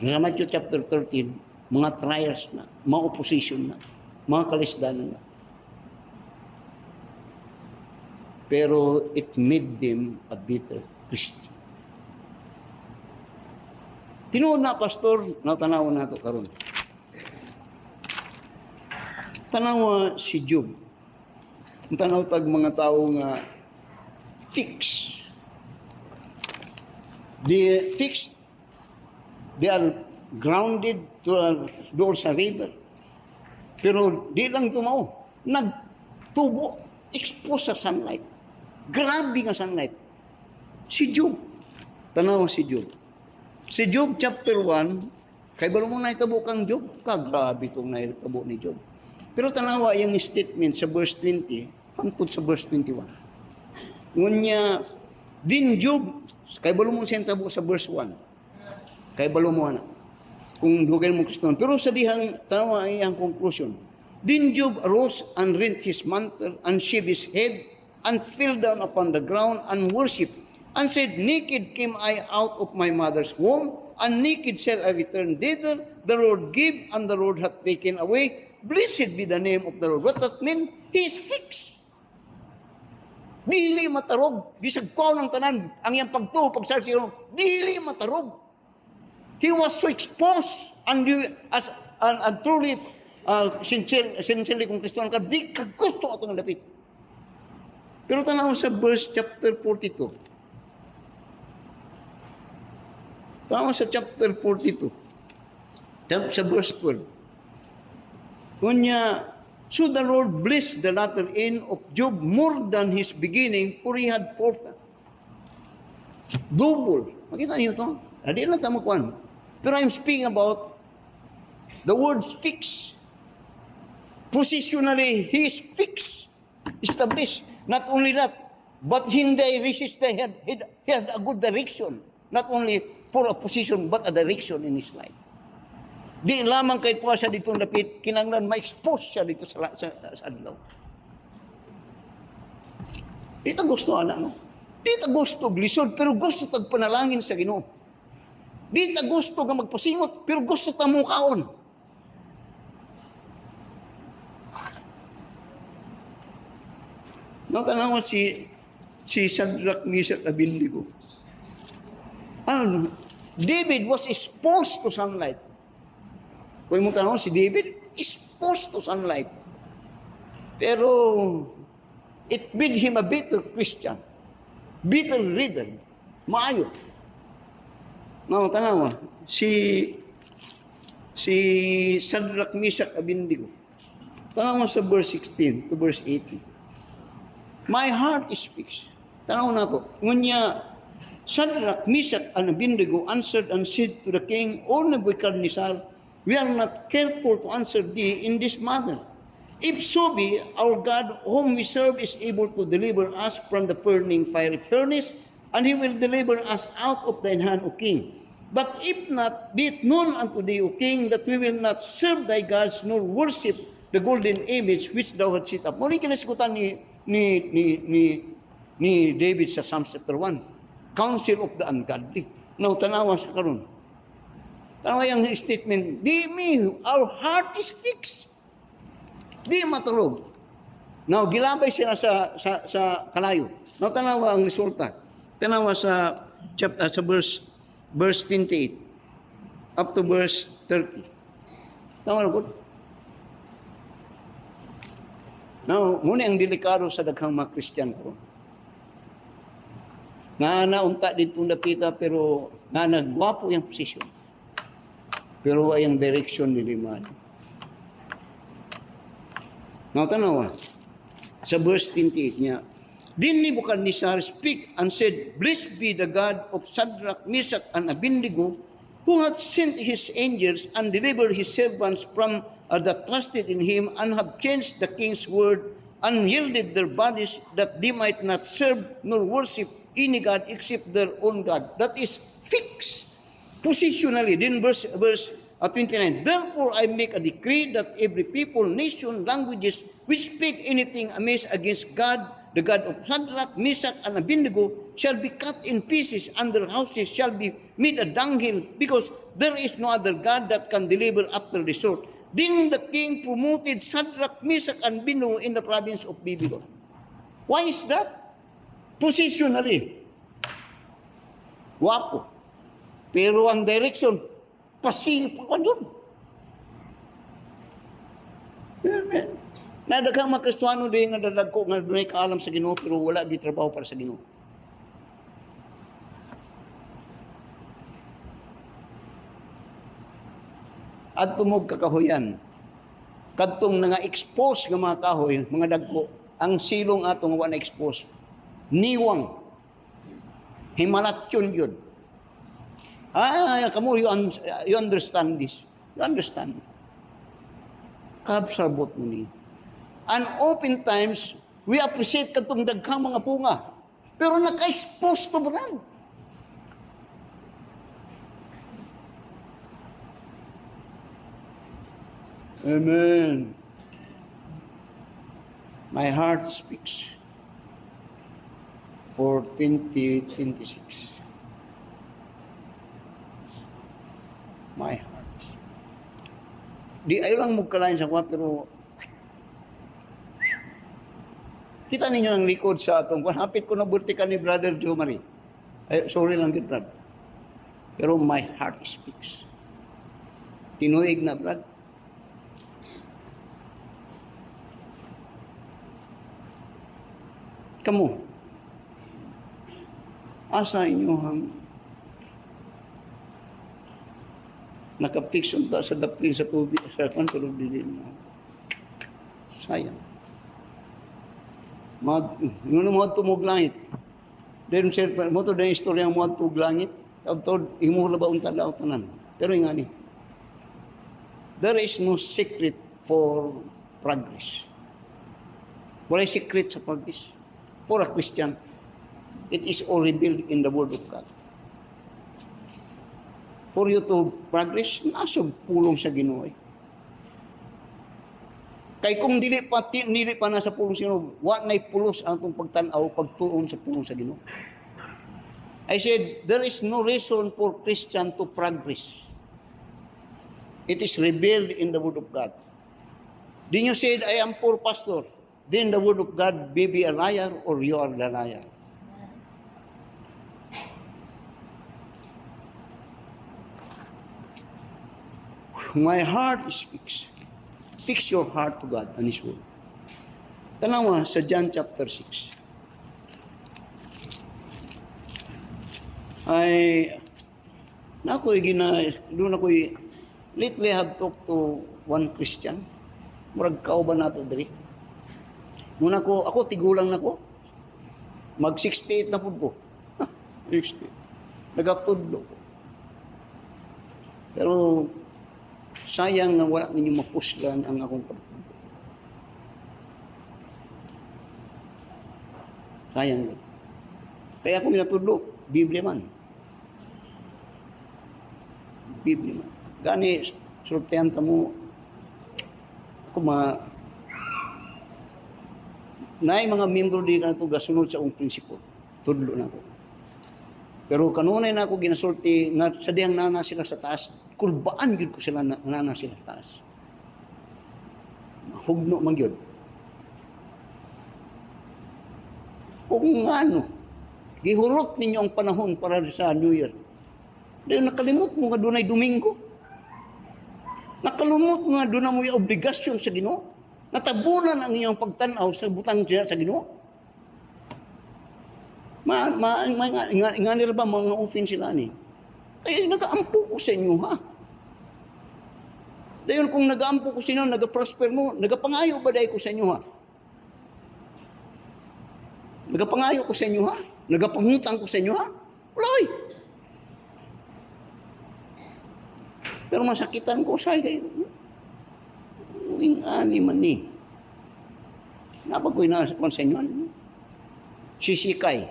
sa Matthew chapter 13, mga trials na, mga opposition na, mga kalisdanan na. Pero it made them a bitter Christian. Tinuod na, pastor, natanawa na ito karon. Tanawa si Job. Ang tanaw tag mga tao nga fix. They are grounded to doon sa river. Pero di lang tumao. Nagtubo, expose sa sunlight. Grabe nga sunlight. Si Job. Tanaw si Job. Si Job chapter 1, kay balo mo na itabo kang Job, kagrabe itong naitabo ni Job. Pero tanawa yung statement sa verse 20, hangtod sa verse 21. Ngunya, din Job, kay balo mo siya tabo sa verse 1. Kay balo mo na. Kung dugay mo Kriston. Pero sa dihang, tanawa ang conclusion. Then Job arose and rent his mantle and shaved his head and fell down upon the ground and worshipped and said, naked came I out of my mother's womb, and naked shall I return thither. The Lord gave, and the Lord hath taken away. Blessed be the name of the Lord. What that mean? He is fixed. Dili matarog. Bisag ko ng tanan. Ang iyang pagtuo, pagsarsi, dili matarog. He was so exposed and truly sincerely kung Kristohan ka, di ka gusto atong lapit. Pero tanaw sa verse chapter 42. Tama sa chapter 42. Sa verse 12. Kunya, so the Lord blessed the latter end of Job more than his beginning, for he had forfeit. Double. Makita niyo ito? Hindi lang tama kuhan. Pero I'm speaking about the word fix. Positionally, he is fixed. Established. Not only that, but hindi resist, he had a good direction. Not only for a position, but a direction in his life. Di lamang kay tuwa siya dito lapit, kinanglan ma-expose siya dito sa adlaw. Di ta gusto, no? Di ta gusto glisod, pero gusto tag panalangin sa Ginoo. Di ta gusto nga magpasingot, pero gusto ta mukaon. Tanawa si Shadrach, Meshach, Abednego. David was exposed to sunlight. Kung mo tanong, si David, exposed to sunlight. Pero, it made him a bitter Christian. Bitter reader. Maayo. Now, tanawa, si Shadrach, Meshach, Abednego. Tanawa sa verse 16 to verse 18. My heart is fixed. Tanawa na to. Ngunya, Shadrach, Meshach, and Abednego answered and said to the king, O Nebuchadnezzar, we are not careful to answer thee in this matter. If so be, our God, whom we serve, is able to deliver us from the burning fiery furnace, and he will deliver us out of thine hand, O king. But if not, be it known unto thee, O king, that we will not serve thy gods, nor worship the golden image which thou hast set up. Muli kinasikutan ni David sa Psalms chapter 1. Counsel of the ungodly. Now, tanawa sa karon. Tanawa yung statement, our heart is fixed. Di matulog. Now, gilabay sila sa kalayo. Now, tanawa ang resulta. Tanawa sa verse 28 up to verse 30. Tanawa na po. Now, muna ang delikado sa daghang mga Christian ko. Naunta dito napita pero nagwapo yung posisyon. Pero ay ang direction ni Liman. Now, tanawa, sa verse 28 niya, Then Nebuchadnezzar spake and said, Blessed be the God of Shadrach, Meshach, and Abednego, who hath sent his angels and delivered his servants from that trusted in him, and have changed the king's word, and yielded their bodies, that they might not serve nor worship any God except their own God. That is fixed positionally. Then verse 29, Therefore I make a decree that every people, nation, languages, which speak anything amiss against God, the God of Shadrach, Meshach, and Abednego, shall be cut in pieces, and their houses shall be made a dunghill, because there is no other God that can deliver after the sword. Then the king promoted Shadrach, Meshach, and Abednego in the province of Babylon. Why is that? Positionally. Wapo. Pero ang direction, pasipan yun. Amen. Nadaghang mga Kristiyano din nga dadagko nga dunay kaalam sa Ginoo pero wala di trabaho para sa Ginoo. At tumog kakahoyan. Kadtong nga expose nga mga kahoy, mga dagko, ang silong atong wala expose. Niwang. Himalatyon yun. Kamu, you understand this. You understand. Kabsabot mo ni. And oftentimes, we appreciate katong daghang mga bunga. Pero naka-expose pa ba na? Amen. My heart speaks for 2026. My heart. Di ayo lang magkalain sa kwa, pero kita ninyo ang likod sa atong kwan. Hapit ko na burtikan ni Brother Joe Marie. Ay, sorry lang good, Brad. Pero my heart speaks. Tinuig na, Brad. Kamu, asa inyohang nakapix unta sa daprin sa tubig sa kontrol din mo. Sayang. Yun mo tumog langit. Then sir, mo to den istorya mo tumog langit. Tawtod imo la ba unta daw tanan. Pero ingani. There is no secret for progress. Wala secret sa progress. For a Christian, it is all revealed in the Word of God. For you to progress, nasa pulong sa Ginoo. Kay kung dili pa nasa pulong sa Ginoo, wa nay pulos ang atong pagtan-aw, pagtuon sa pulong sa Ginoo. I said, there is no reason for Christian to progress. It is revealed in the Word of God. Then you said, I am poor pastor. Then the Word of God may be a liar or you are the liar. My heart is fixed. Fix your heart to God and His Word. Tanawa sa John chapter 6. Doon ako'y lately have talked to one Christian. Murag kauban nato diri. Muna ako tigulang na ko. Mag 68 na pud ko. 68. Nagafudlo ko. Pero sayang nga wala ninyo mapuslan ang akong pagtudlo. Sayang. Kaya ako ginatudlo, Biblia man. Biblia man. Gani, sultihan ta mo, ako naay mga membro di ka na ito gasunod sa akong prinsipo. Tudlo na ako. Pero kanunay na ako ginasulti nga sa diyang nana sila sa taas. Kulbaan yun ko sila nana sila sa taas. Hugno man yun. Kung ano, gihurot ninyo ang panahon para sa New Year. Dahil nakalimot mo nga doon ay Domingo. Nakalimot mo nga doon na mo yung obligasyon sa Ginoo. Natabunan ang inyong pagtanaw sa butang diya sa Ginoo. Nga nila ba mga offense sila ni? Kaya nagaampo ko sa inyo ha. Dahil kung nagaampo ko sa inyo, nagaprosper mo, nagapangayo ba dahil ko sa inyo ha? Nagapangayo ko sa inyo, ha? Nagapangutang ko sa inyo, ha? Wala, oy. Pero masakitan ko sa kayo. Uwing ani man ni. Nabagoy na sa inyo. Sisikay.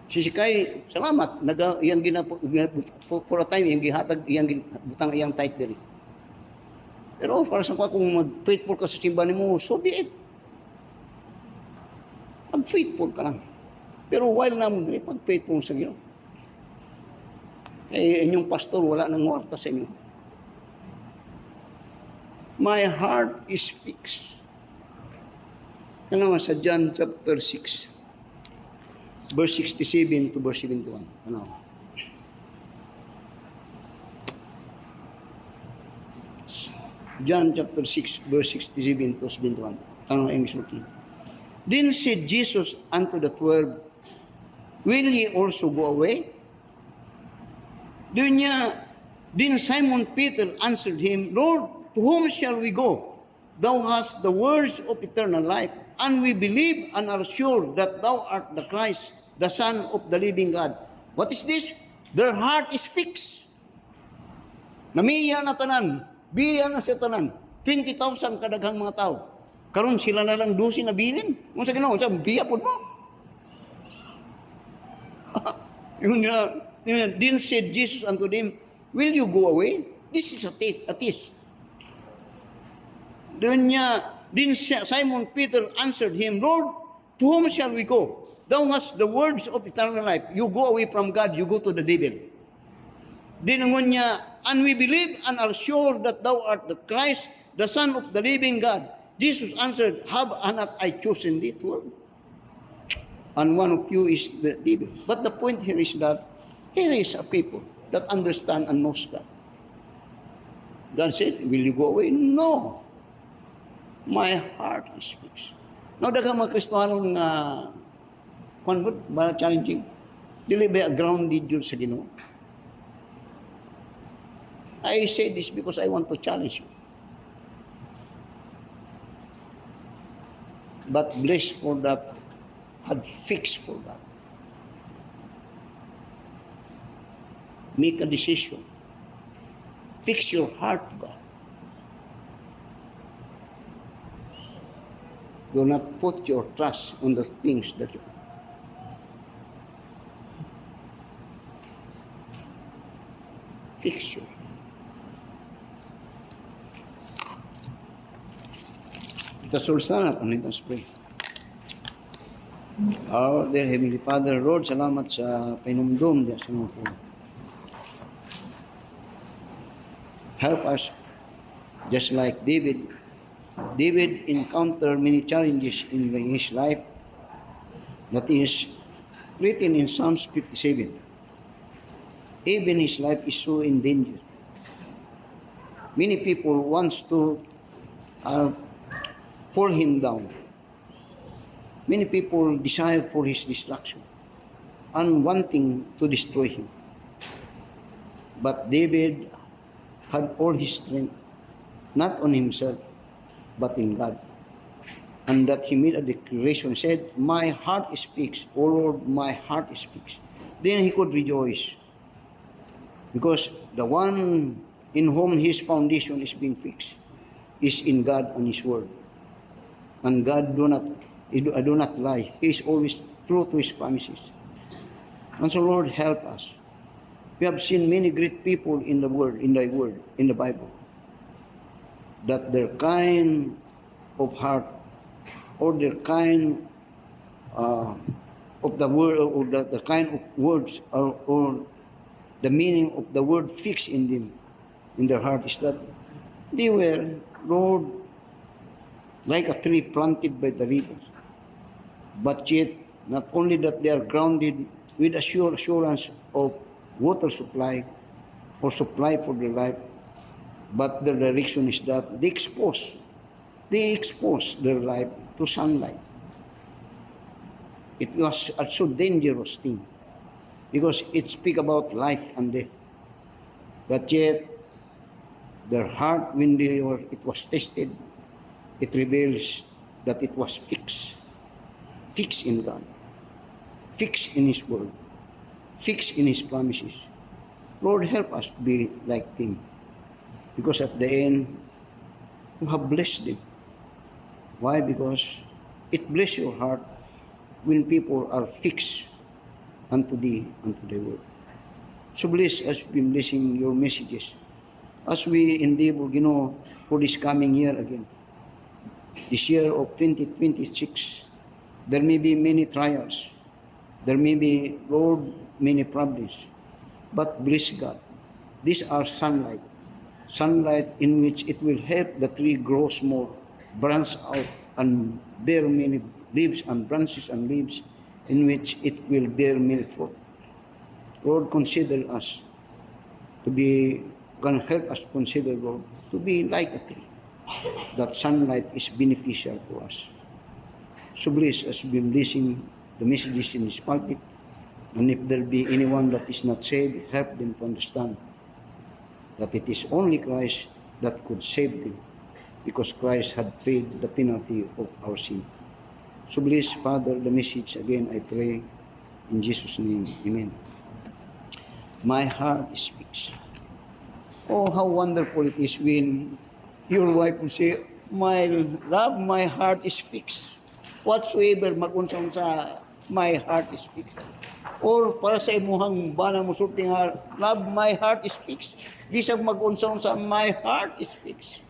Sisikay, salamat. Iyang for a time, iyang gihatag, iyang butang iyang tight diri. Pero para sa kung mag-faithful ka sa simbahan mo, so be it. Mag-faithful ka lang. Pero while na mo diri, pag-faithful sa Ginoo. Eh, inyong pastor, wala nang warta sa inyo. My heart is fixed. Yan naman sa John chapter 6, verse 67 to verse 71. Ano? John chapter 6, verse 67 to 71. Tanong ang isuti. Then said Jesus unto the 12, Will ye also go away? Then Simon Peter answered him, Lord, to whom shall we go? Thou hast the words of eternal life, and we believe and are sure that thou art the Christ, the Son of the living God. What is this? Their heart is fixed. Namiya na tanan. Biya na siya tanan. 20,000 kadaghang mga tao. Karon sila na lang 12 na bilin. Kung sa Ginoo, biya po mo. Then said Jesus unto them, Will you go away? This is a test. Then Simon Peter answered him, Lord, to whom shall we go? Thou hast the words of eternal life. You go away from God, you go to the devil. Dinangon niya, and we believe and are sure that thou art the Christ, the Son of the living God. Jesus answered, Have not I chosen thee 12? And one of you is the devil. But the point here is that here is a people that understand and knows God. God said, Will you go away? No. My heart is fixed. Now, daghang mga Kristohanon nga challenging. Dili ba grounded yun sa Ginoo? I say this because I want to challenge you. But blessed for that, had fixed for that. Make a decision. Fix your heart to God. Do not put your trust on the things that you have. Fix your heart. Let us all stand up and let us pray. Our dear Heavenly Father, Lord, salamat sa pinumdum diya sa mga po. Help us, just like David. David encountered many challenges in his life. That is written in Psalms 57. Even his life is so in danger. Many people wants to pull him down. Many people desire for his destruction and wanting to destroy him. But David had all his strength, not on himself, but in God. And that he made a declaration, said, My heart is fixed, O Lord, my heart is fixed. Then he could rejoice, because the one in whom his foundation is being fixed is in God and his word. And God do not lie. He is always true to his promises. And so, Lord, help us. We have seen many great people in the Bible, that their kind of heart, or their kind of the word, or the kind of words, or the meaning of the word fixed in them, in their heart, is that they were, Lord, like a tree planted by the river. But yet, not only that they are grounded with assurance of water supply or supply for their life, but the direction is that they expose their life to sunlight. It was a so dangerous thing, because it speaks about life and death. But yet, their heart, when it was tested, it reveals that it was fixed in God. fixed in His word, fixed in His promises. Lord, help us to be like them. Because at the end, you have blessed them. Why? Because it bless your heart when people are fixed unto Thee, unto Thy word. So bless us, been blessing your messages. As we endeavor, for this coming year again, this year of 2026, there may be many trials. There may be, Lord, many problems. But bless God. These are sunlight. Sunlight in which it will help the tree grows more, branch out, and bear many leaves and branches and leaves in which it will bear many fruit. Lord, consider us to be, can help us consider, Lord, to be like a tree. That sunlight is beneficial for us. So bless us, been blessing the messages in this pulpit. And if there be anyone that is not saved, help them to understand that it is only Christ that could save them, because Christ had paid the penalty of our sin. So bless, Father, the message again, I pray in Jesus' name. Amen. My heart is fixed. Oh, how wonderful it is when your wife will say, my love, my heart is fixed. Whatsoever mag-unsang sa my heart is fixed. Or para sa imuhang bana mo sulti nga, love, my heart is fixed. Di sa mag-unsang sa my heart is fixed.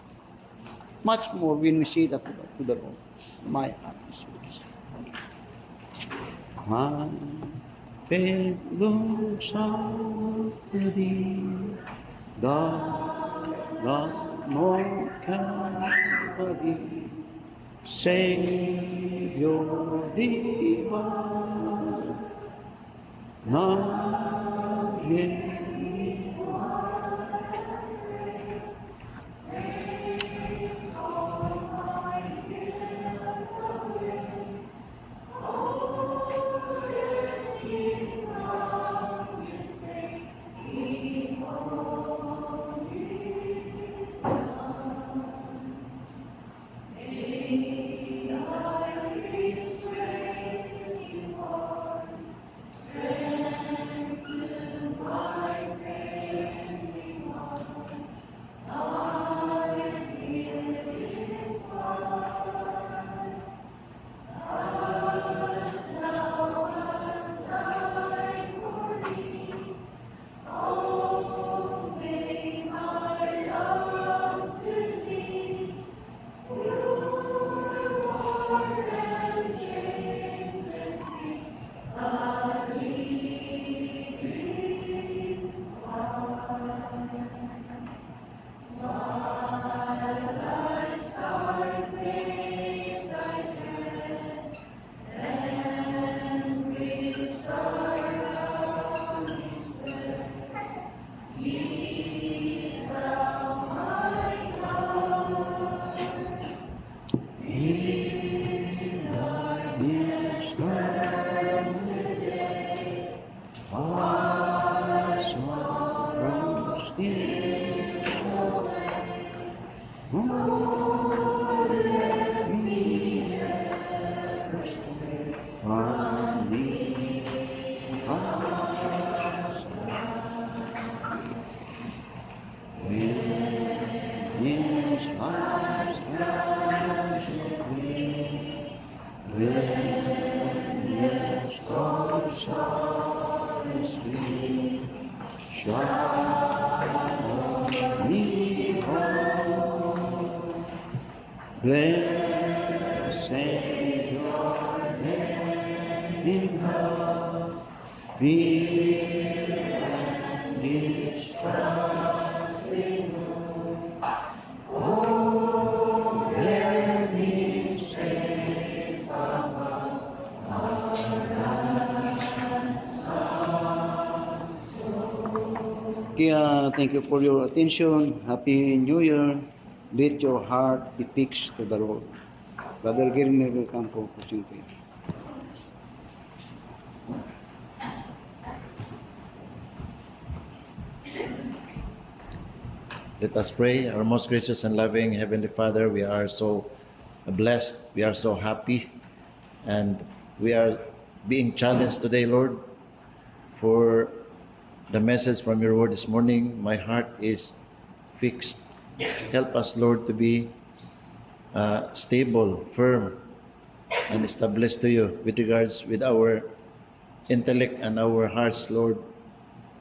Much more when we say that to the Lord. My heart is fixed. My faith looks up to Thee, the Lord Calvary, Savior divine, now in Blessed Savior, in love, be this trust renewed. Oh, let me say above our Kaya, thank you for your attention. Happy New Year. Let your heart be fixed to the Lord. Brother Gilmer will come for closing prayer. Let us pray. Our most gracious and loving Heavenly Father, we are so blessed, we are so happy, and we are being challenged today, Lord, for the message from your word this morning. My heart is fixed. Help us, Lord, to be stable, firm, and established to you with regards with our intellect and our hearts, Lord,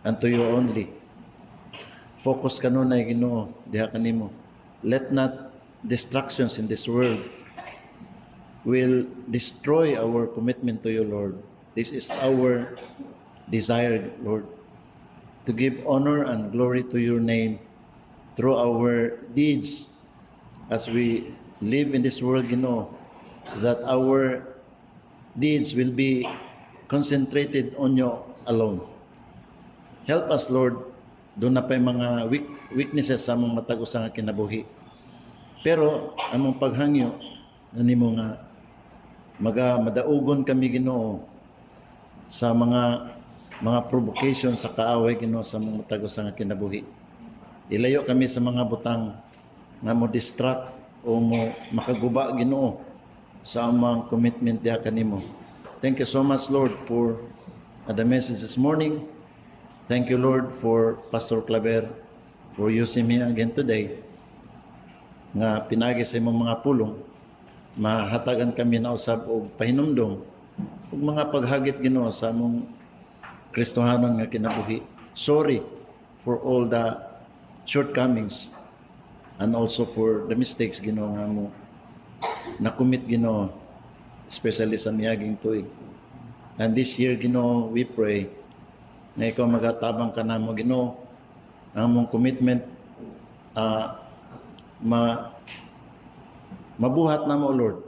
and to you only. Focus ka nun ay Ginoo, diha kanimo. Let not distractions in this world will destroy our commitment to you, Lord. This is our desire, Lord, to give honor and glory to your name through our deeds as we live in this world, Ginoo, that our deeds will be concentrated on you alone. Help us, Lord. Doon na pa'y mga weaknesses sa among matagos nga kinabuhi. Pero among paghangyo, animo nga madaugon kami, Ginoo, sa mga provocation sa kaaway, Ginoo, sa mga matagos nga kinabuhi. Ilayo kami sa mga butang nga mo distract o mo makaguba, Ginoo, sa among commitment diha kanimo. Thank you so much, Lord, for the message this morning. Thank you, Lord, for Pastor Claver, for using me again today, nga pinagi sa imong mga pulong, mahatagan kami na usab og pahinumdom, ug mga paghagit, Ginoo, sa among Kristohanon nga kinabuhi. Sorry for all the shortcomings and also for the mistakes, Ginoo, nga mo nakumit, Ginoo, especially sa miyaging tuig. And this year, Ginoo, we pray na ikaw magatabang ka namo, Ginoo, ang mong commitment mabuhat na mo, Lord.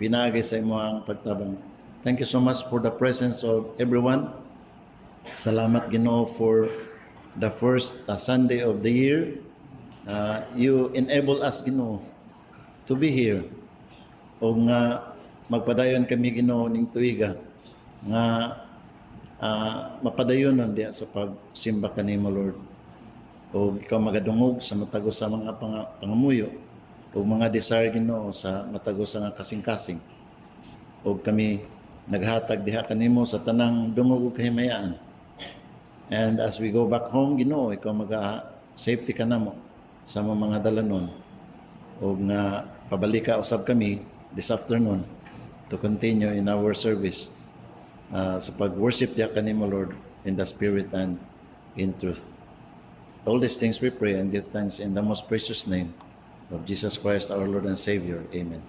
Pinagay sa imo ang pagtabang. Thank you so much for the presence of everyone. Salamat, Ginoo, for the first Sunday of the year. You enable us, Ginoo, to be here. O nga magpadayon kami, Ginoo, ning tuiga nga mapadayonon diya sa pagsimba kanimo, Lord. O ikaw magadungog sa matagos sa mga pangamuyo o mga desire, Ginoo, sa matagos sa nga kasing-kasing. O kami naghatag diha kanimo sa tanang dungog ug kahimayaan. And as we go back home, Ginoo, ikaw safety ka namo sa mga dalanon. O nga pabalika usab kami this afternoon to continue in our service sa pag-worship diha kanimo, Lord, in the Spirit and in truth. All these things we pray and give thanks in the most precious name of Jesus Christ, our Lord and Savior. Amen.